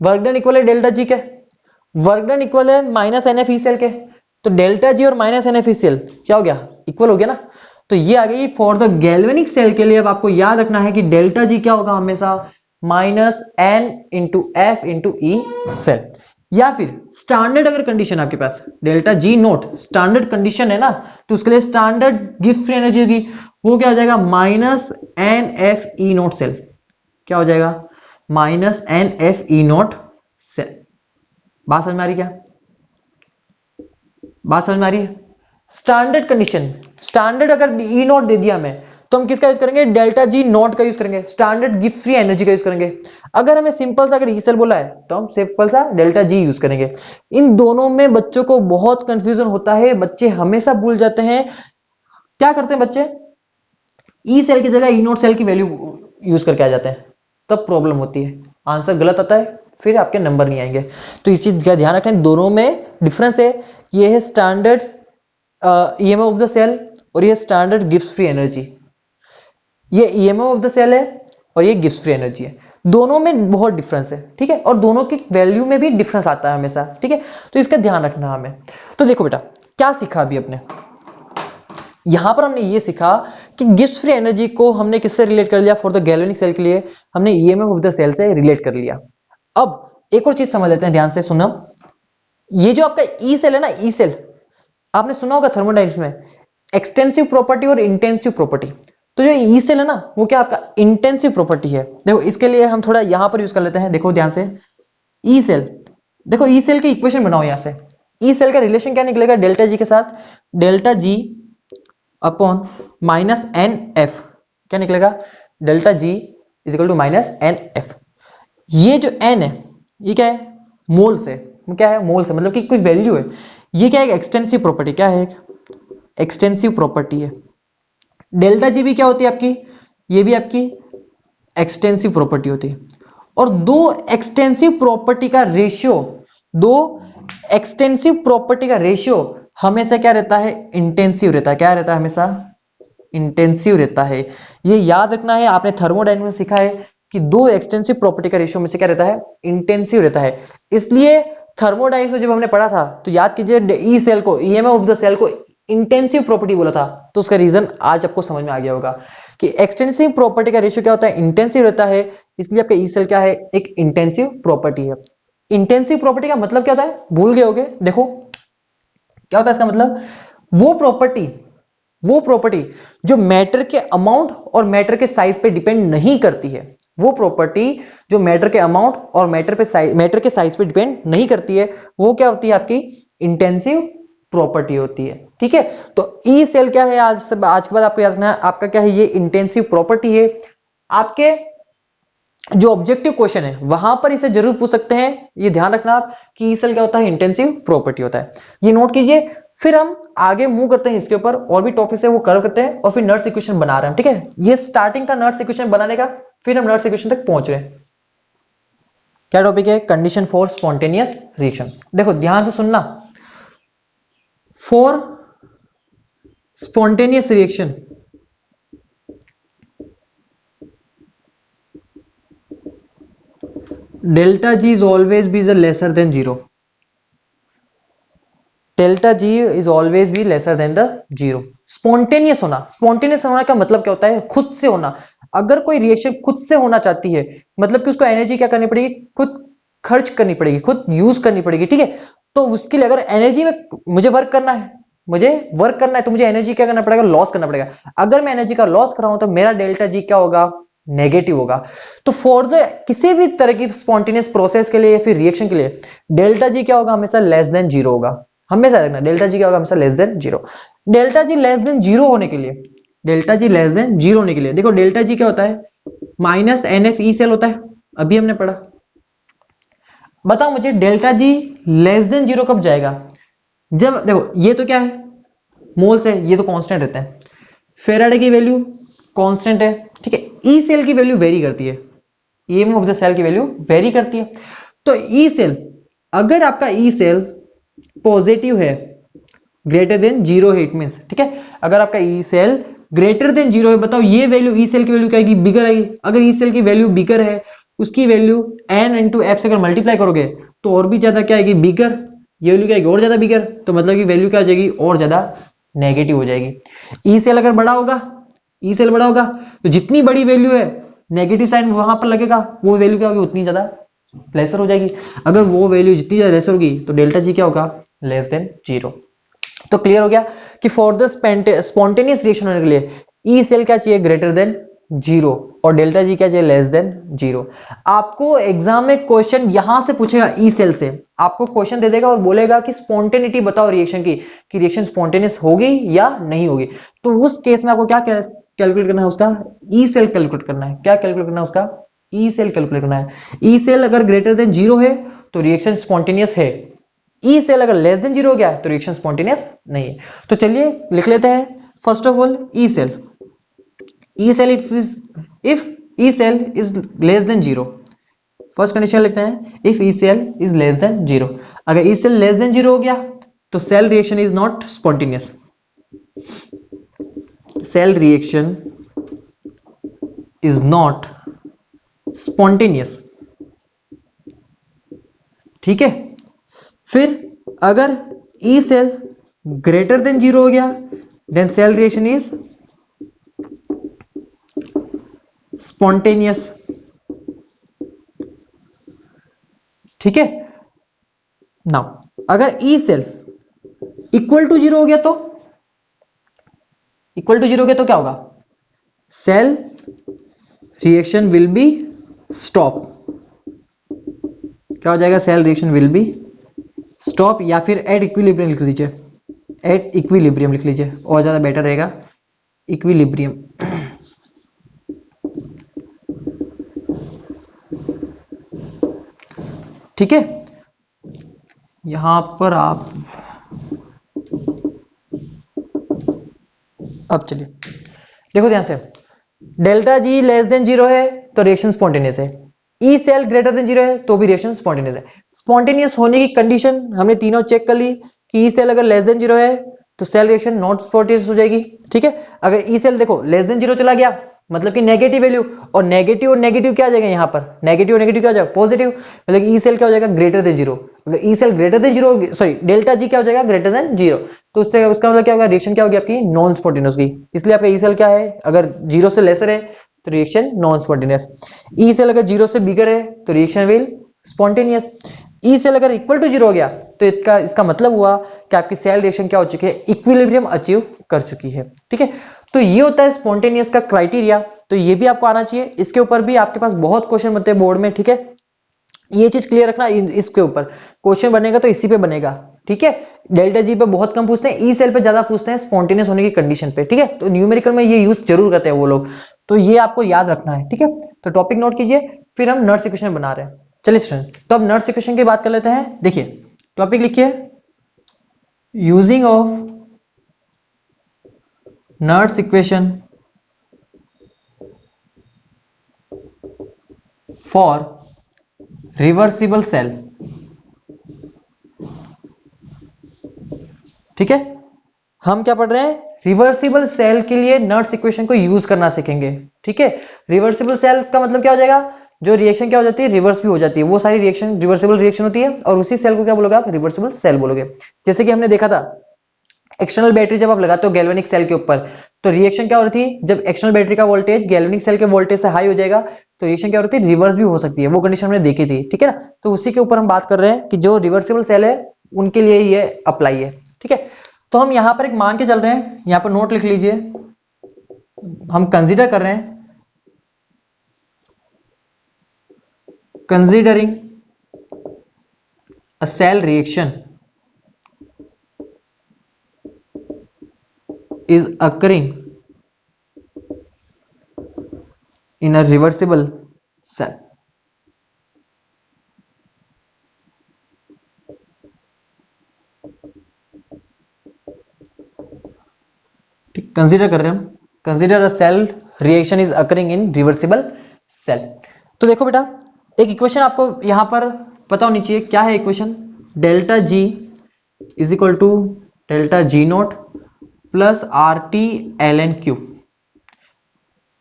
S1: वर्क डन इक्वल है डेल्टा जी के, वर्क डन इक्वल है माइनस NF ई सेल के। तो डेल्टा जी और माइनस NF ई सेल क्या हो गया? इक्वल हो गया ना? तो ये आ गई फॉर द गैल्वेनिक सेल के लिए। अब आपको याद रखना है कि डेल्टा जी क्या होगा? हमेशा minus N into F into E cell. या फिर स्टैंडर्ड अगर कंडीशन आपके पास delta G naught standard condition है ना, तो उसके लिए स्टैंडर्ड गिफ्ट फ्री एनर्जी होगी, वो क्या हो जाएगा? माइनस NF ई नोट सेल। क्या हो जाएगा? माइनस NF ई नोट सेल। बात समझ में आ रही क्या? बात समझ में आ रही है? स्टैंडर्ड कंडीशन, स्टैंडर्ड अगर ई नोट दे दिया हमें, तो हम किसका यूज करेंगे? डेल्टा जी नोट का यूज करेंगे, स्टैंडर्ड गिफ्ट फ्री एनर्जी का यूज करेंगे। अगर हमें सिंपल सा अगर ई सेल बोला है, तो हम सिंपल सा डेल्टा जी यूज करेंगे। इन दोनों में बच्चों को बहुत कंफ्यूजन होता है, बच्चे हमेशा भूल जाते हैं। क्या करते हैं बच्चे? ई सेल की जगह ई नोट सेल की वैल्यू यूज करके आ जाते हैं, तब प्रॉब्लम होती है, आंसर गलत आता है, फिर आपके नंबर नहीं आएंगे। तो इस चीज का ध्यान रखें, दोनों में डिफरेंस है। ये है standard EMF of the cell और ये स्टैंडर्ड गिब्स फ्री एनर्जी। ये ईएमएफ ऑफ द सेल है और ये गिब्स फ्री एनर्जी है। दोनों में बहुत डिफरेंस है, ठीक है, और दोनों की वैल्यू में भी डिफरेंस आता है हमेशा, ठीक है, तो इसका ध्यान रखना हमें। तो देखो बेटा क्या सीखा अभी अपने, यहां पर हमने ये सीखा कि गिब्स फ्री एनर्जी को हमने किससे रिलेट कर लिया, फॉर द गैल्वेनिक सेल के लिए हमने ईएमएफ ऑफ द सेल से रिलेट कर लिया। अब एक और चीज समझ लेते हैं, ध्यान से सुनो। ये जो आपका ई सेल है ना, ई सेल आपने सुना होगा थर्मोडायनेमिक्स में एक्सटेंसिव प्रॉपर्टी और इंटेंसिव प्रॉपर्टी। तो जो ई सेल है ना वो क्या आपका इंटेंसिव प्रॉपर्टी है। देखो इसके लिए हम थोड़ा यहां पर यूज कर लेते हैं, देखो ध्यान से। ई सेल, देखो ई सेल की इक्वेशन बनाओ यहां से। ई सेल का रिलेशन क्या निकलेगा डेल्टा जी के साथ, delta G upon minus N F. क्या निकलेगा, delta G is equal to minus N F. ये जो एन है ये क्या है, मोल्स है, क्या है मोल्स है, मतलब कि कोई वैल्यू है। ये क्या है एक्सटेंसिव प्रॉपर्टी, क्या है एक्सटेंसिव प्रॉपर्टी है। डेल्टा जी भी क्या होती है आपकी, ये भी आपकी एक्सटेंसिव प्रॉपर्टी होती है। और दो एक्सटेंसिव प्रॉपर्टी का रेशियो, दो एक्सटेंसिव प्रॉपर्टी का रेशियो हमेशा क्या रहता है, इंटेंसिव रहता है। क्या रहता है, हमेशा इंटेंसिव रहता है। ये याद रखना है, आपने थर्मोडायनेमिक्स में सीखा है कि दो एक्सटेंसिव प्रॉपर्टी का रेशियो में से क्या रहता है, इंटेंसिव रहता है। इसलिए थर्मोडायनेमिक्स में जब हमने पढ़ा था तो याद कीजिए ई सेल को, ईएमएफ ऑफ द सेल को इंटेंसिव प्रॉपर्टी बोला था, तो उसका रीजन आज आपको समझ में आ गया होगा कि एक्सटेंसिव प्रॉपर्टी का रेशियो क्या होता है, इंटेंसिव रहता है। इसलिए आपका ई सेल क्या है, एक इंटेंसिव प्रॉपर्टी है। इंटेंसिव प्रॉपर्टी का मतलब क्या होता है, भूल गए होगे, देखो क्या होता है इसका मतलब, वो प्रॉपर्टी जो मैटर के अमाउंट और मैटर के साइज पे डिपेंड नहीं करती है। वो प्रॉपर्टी जो मैटर के अमाउंट और मैटर के साइज पे डिपेंड नहीं करती है, वो क्या होती है आपकी इंटेंसिव प्रॉपर्टी होती है, ठीक है। तो ई सेल क्या है, आज के बाद आपको याद रखना है, आपका क्या है, ये इंटेंसिव प्रॉपर्टी है। आपके जो ऑब्जेक्टिव क्वेश्चन है वहां पर इसे जरूर पूछ सकते हैं, ये ध्यान रखना आप कि ई सेल क्या होता है, इंटेंसिव प्रॉपर्टी होता है। ये नोट कीजिए। फिर हम आगे मूव करते हैं इसके ऊपर, और भी टॉपिक है वो कवर करते हैं, और फिर नर्स इक्वेशन बना रहे हैं, ठीक है। ये स्टार्टिंग का नर्स इक्वेशन बनाने का, फिर हम नर्स इक्वेशन तक पहुंच रहे हैं। क्या टॉपिक है, कंडीशन फॉर स्पॉन्टेनियस रिएक्शन। देखो ध्यान से सुनना, for spontaneous reaction delta G is always be lesser than zero. Delta G is always be lesser than the zero. Spontaneous होना, स्पॉन्टेनियस होना का मतलब क्या होता है, खुद से होना। अगर कोई रिएक्शन खुद से होना चाहती है, मतलब कि उसको एनर्जी क्या करनी पड़ेगी, खुद खर्च करनी पड़ेगी, खुद यूज करनी पड़ेगी, ठीक है। तो उसके लिए अगर एनर्जी में मुझे वर्क करना है, तो मुझे एनर्जी क्या करना पड़ेगा, लॉस करना पड़ेगा। अगर मैं एनर्जी का लॉस कर रहा हूं तो मेरा डेल्टा जी क्या होगा, नेगेटिव होगा। तो फॉर द किसी भी तरह की स्पॉन्टेनियस प्रोसेस के लिए या फिर रिएक्शन के लिए डेल्टा जी क्या होगा, हमेशा लेस देन जीरो होगा। हमेशा देखना डेल्टा जी क्या होगा, हमेशा less than zero. Delta G less than zero होने के लिए, delta G less than zero होने के लिए देखो डेल्टा जी क्या होता है, minus N F E cell होता है, अभी हमने पढ़ा। बताओ मुझे delta G less than zero कब जाएगा, जब देखो ये तो क्या है, मोल्स है, ये तो कांस्टेंट रहता है, फेराडे की वैल्यू कांस्टेंट है, ठीक है। ई सेल की वैल्यू वेरी करती है, ईएमएफ ऑफ द सेल की वैल्यू वेरी करती है। तो ई सेल, अगर आपका ई सेल पॉजिटिव है, ग्रेटर देन जीरो है, इट मींस, ठीक है, अगर आपका E cell greater than zero है, बताओ ये वैल्यू ई सेल की वैल्यू क्या आएगी, बिगर आएगी। अगर ई सेल की वैल्यू बिगर है, उसकी वैल्यू एन इंटू एफ से अगर मल्टीप्लाई करोगे तो और भी ज्यादा क्या आएगी, बिगर, ये वैल्यू क्या आएगी, और ज्यादा बिगर, तो मतलब कि वैल्यू क्या आ जाएगी, और ज्यादा नेगेटिव हो जाएगी। ई सेल अगर बड़ा होगा, ई सेल बड़ा होगा तो जितनी बड़ी वैल्यू है नेगेटिव साइन वहां पर लगेगा, वो वैल्यू क्या होगी, उतनी ज्यादा लेसर हो जाएगी। अगर वो वैल्यू जितनी ज्यादा लेसर होगी तो डेल्टा जी क्या होगा, लेस देन जीरो। तो क्लियर हो गया कि फॉर द स्पॉन्टेनियस रिएक्शन होने के लिए ई सेल क्या चाहिए, ग्रेटर देन जीरो, और डेल्टा जी क्या चाहिए, लेस देन जीरो। आपको एग्जाम में क्वेश्चन यहां से पूछेगा, ई सेल से आपको क्वेश्चन दे देगा और बोलेगा कि स्पॉन्टेनिटी बताओ रिएक्शन की, कि रिएक्शन स्पॉन्टेनियस होगी या नहीं होगी। तो उस केस में आपको क्या कैलकुलेट करना है, उसका ई सेल कैलकुलेट करना है। क्या कैलकुलेट करना है, उसका ई सेल कैलकुलेट करना है। ई सेल अगर ग्रेटर देन जीरो है तो रिएक्शन स्पॉन्टेनियस है, ई सेल अगर लेस देन जीरो हो गया तो रिएक्शन स्पॉन्टेनियस नहीं है। तो चलिए लिख लेते हैं, first of all E cell, if E cell is less than zero, first condition लिखते हैं, if E cell is less than zero। अगर E cell less than zero हो गया तो cell reaction is not spontaneous, cell reaction is not spontaneous. ठीक है, फिर अगर ई सेल ग्रेटर देन 0 हो गया then cell reaction is spontaneous. ठीक है, नाउ अगर ई सेल इक्वल टू 0 हो गया तो, इक्वल टू 0 हो गया तो क्या होगा, cell reaction will be stop. क्या हो जाएगा, cell reaction will be stop, या फिर एट इक्विलिब्रियम लिख लीजिए, एट इक्विलिब्रियम लिख लीजिए और ज्यादा बेटर रहेगा, इक्विलिब्रियम। ठीक है, यहां पर आप अब चलिए देखो ध्यान से, डेल्टा जी लेस देन 0 है तो रिएक्शन स्पॉन्टेनियस है, ई सेल ग्रेटर देन 0 है तो भी रिएक्शन स्पॉन्टेनियस है। स्पॉन्टेनियस होने की कंडीशन हमने तीनों चेक कर ली कि ई सेल अगर लेस देन 0 है तो सेल रिएक्शन नॉट स्पॉन्टेनियस हो जाएगी। ठीक है, अगर ई सेल देखो लेस देन 0 चला गया मतलब कि नेगेटिव वैल्यू, और नेगेटिव क्या आ जाएगा यहाँ पर, नेगेटिव क्या हो जाएगा, पॉजिटिव, मतलब ई सेल क्या हो जाएगा, ग्रेटर देन 0। अगर E cell greater than 0, sorry delta G क्या हो जाएगा, ग्रेटर देन 0, तो उससे उसका मतलब क्या होगा, रिएक्शन क्या होगी आपकी, नॉन स्पॉन्टेनियस की। इसलिए आपका ई सेल क्या है, अगर 0 से लेसर है तो reaction non spontaneous, E cell अगर 0 से बिगर है तो reaction will spontaneous, E cell अगर इक्वल टू 0 हो गया तो इसका मतलब हुआ कि आपकी सेल रिएक्शन क्या हो चुकी है, इक्विलिब्रियम अचीव कर चुकी है। ठीक है, तो ये होता है स्पॉन्टेनियस का क्राइटेरिया, तो ये भी आपको आना चाहिए। इसके ऊपर भी आपके पास बहुत क्वेश्चन बनते हैं बोर्ड में। ठीक है, ये चीज क्लियर रखना, इसके ऊपर क्वेश्चन बनेगा तो इसी पे बनेगा। ठीक है, डेल्टा जी पे बहुत कम पूछते हैं, ई सेल पे ज्यादा पूछते हैं स्पॉन्टेनियस होने की कंडीशन पे। ठीक है, तो न्यूमेरिकल में ये यूज जरूर करते हैं वो लोग, तो ये आपको याद रखना है। ठीक है, तो टॉपिक नोट कीजिए, फिर हम नर्स इक्वेशन बना रहे हैं। चलिए स्टूडेंट, तो अब नर्स इक्वेशन की बात कर लेते हैं। देखिए टॉपिक लिखिए, using of Nernst equation for reversible cell. ठीक है, हम क्या पढ़ रहे हैं, रिवर्सिबल सेल के लिए नर्स इक्वेशन को यूज करना सीखेंगे। ठीक है, रिवर्सिबल सेल का मतलब क्या हो जाएगा, जो रिएक्शन क्या हो जाती है, रिवर्स भी हो जाती है, वो सारी रिएक्शन रिवर्सिबल रिएक्शन होती है, और उसी सेल को क्या बोलोगे आप, रिवर्सिबल सेल बोलोगे। जैसे कि हमने देखा था एक्सटर्नल बैटरी जब आप लगाते हो गैल्वेनिक सेल के ऊपर तो रिएक्शन क्या हो रही थी, जब एक्सटर्नल बैटरी का वोल्टेज गैल्वेनिक सेल के वोल्टेज से हाई हो जाएगा तो रिएक्शन क्या हो रही थी, रिवर्स भी हो सकती है, वो कंडीशन हमने देखी थी। ठीक है ना, तो उसी के ऊपर हम बात कर रहे हैं कि जो रिवर्सिबल सेल है उनके लिए ये अप्लाई है। ठीक है, तो हम यहां पर एक मान के चल रहे हैं, यहां पर नोट लिख लीजिए, हम कंसीडर कर रहे हैं, considering a cell reaction is occurring in a reversible cell। Consider कर रहे हैं हम, consider a cell reaction is occurring in reversible cell. तो देखो बेटा, एक इक्वेशन आपको यहां पर पता होनी चाहिए, क्या है equation, delta G is equal to delta G nought plus R T L N Q.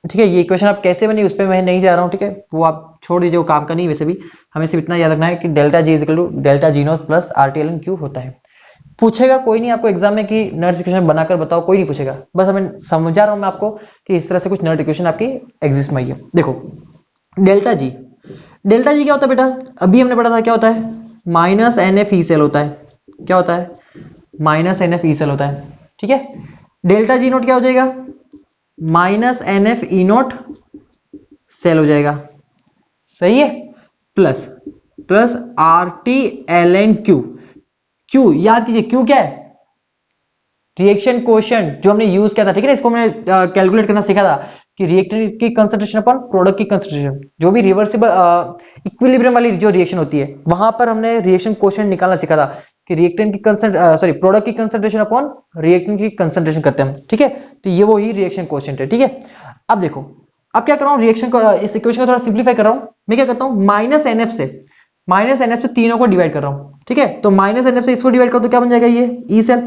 S1: ठीक है, ये इक्वेशन आप कैसे बनी उस पर मैं नहीं जा रहा हूं। ठीक है, वो आप छोड़ दीजिए, वो काम का नहीं। वैसे भी हमें सिर्फ इतना याद रखना है कि delta G is equal to delta G nought plus R T L N Q होता है। पूछेगा कोई नहीं आपको एग्जाम में कि नर्स इक्वेशन बनाकर बताओ, कोई नहीं पूछेगा, बस हमें समझा रहा हूं मैं आपको कि इस तरह से कुछ नर्स इक्वेशन आपकी एग्जिस्ट में आई है। देखो डेल्टा जी, डेल्टा जी क्या होता है बेटा, अभी हमने पढ़ा था क्या होता है, minus N F E cell होता है। क्या होता है, minus N F E cell होता है। ठीक है, डेल्टा जी नोट क्या हो जाएगा, minus N F E nought cell हो जाएगा, सही है, plus plus R T L N Q. Q याद कीजिए, क्यू क्या है, रिएक्शन कोएफिशिएंट जो हमने यूज किया था। ठीक है, इसको हमने कैलकुलेट करना सीखा था कि रिएक्टेंट की कंसंट्रेशन अपॉन प्रोडक्ट की कंसंट्रेशन, जो भी रिवर्सिबल इक्विलिब्रियम वाली जो रिएक्शन होती है वहां पर हमने रिएक्शन कोएफिशिएंट निकालना सीखा था कि रिएक्टेंट की सॉरी प्रोडक्ट की कंसंट्रेशन अपॉन रिएक्टेंट की कंसंट्रेशन करते हैं हम। ठीक है, तो ये वो ही रिएक्शन कोएफिशिएंट है। ठीक है, अब देखो, अब क्या कर रहा हूं, रिएक्शन को इस इक्वेशन को थोड़ा सिंप्लीफाई कर रहा हूं। मैं क्या करता हूं, माइनस एनएफ से तीनों को डिवाइड कर रहा हूं। ठीक है, तो माइनस एनएफ से इसको डिवाइड कर दो, क्या बन जाएगा, ये ई सेल।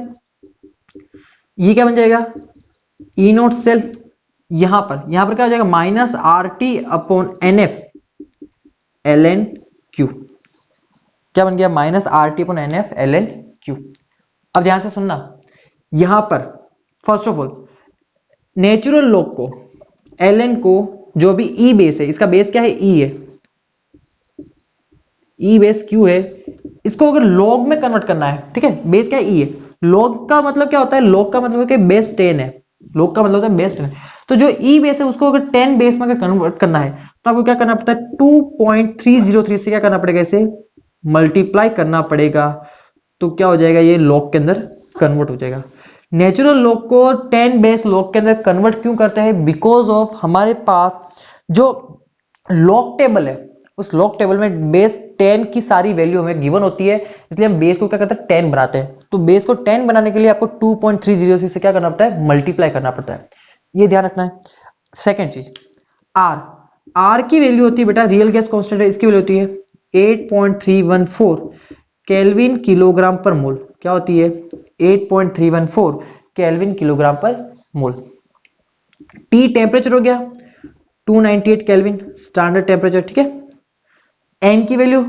S1: ये क्या बन जाएगा, ई नॉट सेल, यहां पर क्या हो जाएगा, minus R T upon N F L N Q. क्या बन गया, minus R T upon N F L N Q. अब ध्यान से सुनना, यहां पर first of all natural log को, एल एन को, जो भी ई बेस है, इसका बेस क्या है, ई है, ई बेस क्यू है, इसको अगर लॉग में कन्वर्ट करना है, ठीक है, बेस क्या है, ई है, लॉग का मतलब क्या होता है, लॉग का मतलब है कि बेस 10 है, लॉग का मतलब होता है बेस 10 है, तो जो ई बेस है उसको अगर 10 बेस में कन्वर्ट करना है तो आपको क्या करना पड़ता है, 2.303 से क्या करना पड़ेगा, इसे मल्टीप्लाई करना पड़ेगा, तो क्या हो जाएगा, ये लॉग के अंदर कन्वर्ट हो जाएगा। नेचुरल लॉग को 10 बेस लॉग के अंदर कन्वर्ट क्यों करते हैं, बिकॉज ऑफ हमारे पास जो लॉग टेबल है, उस लॉग टेबल में बेस 10 की सारी वैल्यू हमें गिवन होती है, इसलिए हम बेस को क्या करते हैं, 10 बनाते हैं। तो बेस को 10 बनाने के लिए आपको 2.306 से क्या करना पड़ता है, मल्टीप्लाई करना पड़ता है, ये ध्यान रखना है। सेकेंड चीज, आर की वैल्यू होती है बेटा, रियल गैस कांस्टेंट है, इसकी वैल्यू होती है 8.314 केल्विन किलोग्राम पर मोल। क्या होती है, 8.314 केल्विन किलोग्राम पर मोल। टी टेम्परेचर हो गया 298 केल्विन स्टैंडर्ड टेम्परेचर, ठीक है। एन की वैल्यू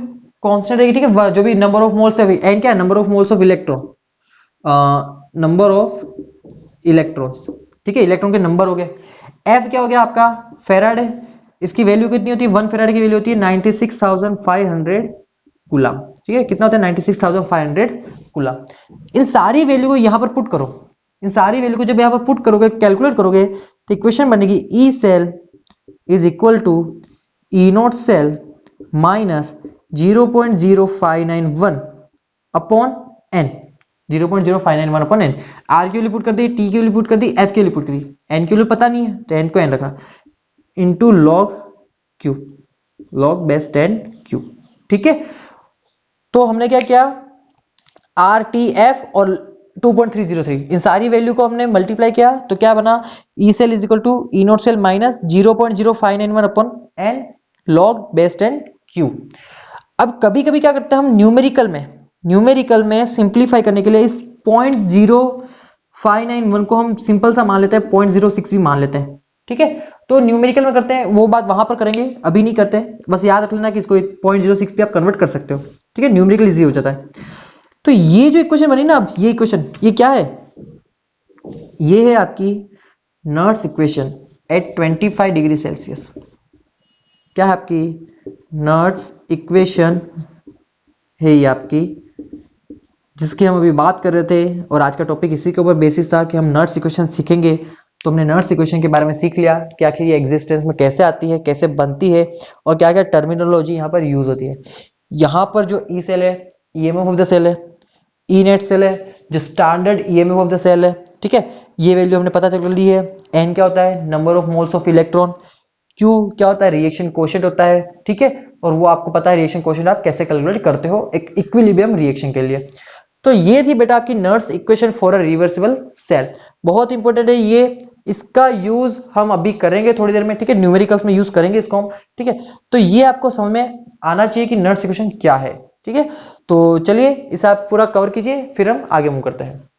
S1: कांस्टेंट रहेगी, ठीक है, जो भी नंबर ऑफ मोल्स है, एन क्या है, number of moles of electron, number of electrons, ठीक है, इलेक्ट्रॉन के नंबर हो गए। एफ क्या हो गया आपका, फेराड है, इसकी वैल्यू कितनी होती है, 1 फेराड की वैल्यू होती है 96,500 कूलम, ठीक है, कितना होता है 96,500 कूलम। इन सारी वैल्यू को यहां पर पुट करो, इन सारी वैल्यू को जब यहां पर पुट करोगे, कैलकुलेट करोगे, तो इक्वेशन बनेगी E cell is equal to E nought cell minus 0.0591 upon N, 0.0591 upon N. R की वैल्यू पुट कर दी, टी की वैल्यू पुट कर दी, एफ की वैल्यू पुट कर दी, एन की वैल्यू पता नहीं है तो एन को एन रखा, into log Q, log base 10 Q, ठीक है। तो हमने क्या किया, आर टी एफ और 2.303 इन सारी वैल्यू को हमने मल्टीप्लाई किया, तो क्या बना, E cell is equal to E nought cell minus 0.0591 upon N log base 10 Q. अब कभी कभी क्या करते हैं हम, न्यूमेरिकल में सिंप्लीफाई करने के लिए इस 0.0591 को हम सिंपल सा मान लेते हैं, 0.06 भी मान लेते हैं, ठीक है। तो न्यूमेरिकल में करते हैं, वो बात वहां पर करेंगे, अभी नहीं करते, बस याद रख लेना कि इसको 0.06 पे आप कन्वर्ट कर सकते हो, ठीक है, न्यूमेरिकल इजी हो जाता है। तो ये जो इक्वेशन बनी ना, अब ये इक्वेशन, ये क्या है, ये है आपकी Nernst equation at 25 degree Celsius. क्या है आपकी नर्ड्स इक्वेशन है ये आपकी, जिसकी हम अभी बात कर रहे थे, और आज का टॉपिक इसी के ऊपर बेसिस था कि हम नर्ड्स इक्वेशन सीखेंगे। तो हमने नर्ड्स इक्वेशन के बारे में सीख लिया कि आखिर ये एग्जिस्टेंस में कैसे आती है, कैसे बनती है, और क्या क्या टर्मिनोलॉजी यहाँ पर यूज होती है। यहाँ पर जो ई सेल है, ईएमएफ ऑफ द सेल है, ई नेट सेल है, जो standard EMF of the cell है, ठीक है, ये वैल्यू हमने पता चल ली है। एन क्या होता है, number of moles of electron, Q क्या होता है, रिएक्शन कोशेंट होता है, ठीक है, और वो आपको पता है रिएक्शन कोशेंट आप कैसे कैलकुलेट करते हो एक इक्विलिब्रियम रिएक्शन के लिए। तो ये थी बेटा आपकी Nernst equation for a reversible cell, बहुत इंपॉर्टेंट है ये, इसका यूज हम अभी करेंगे थोड़ी देर में, ठीक है, न्यूमेरिकल्स में यूज करेंगे इसको हम, ठीक है। तो ये आपको समझ में आना चाहिए कि नर्ड्स इक्वेशन क्या है, ठीक है। तो चलिए इसे आप पूरा कवर कीजिए, फिर हम आगे मूव करते हैं।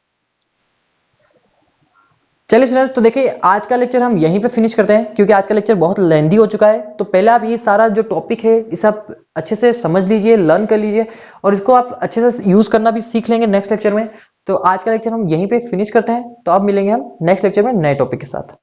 S1: चलिए स्टूडेंट्स, तो देखिए आज का लेक्चर हम यहीं पे फिनिश करते हैं, क्योंकि आज का लेक्चर बहुत लेंदी हो चुका है। तो पहले आप ये सारा जो टॉपिक है इसे आप अच्छे से समझ लीजिए, लर्न कर लीजिए, और इसको आप अच्छे से यूज करना भी सीख लेंगे नेक्स्ट लेक्चर में। तो आज का लेक्चर हम यहीं पे फिनिश करते हैं, तो अब मिलेंगे हम नेक्स्ट लेक्चर में नए टॉपिक के साथ।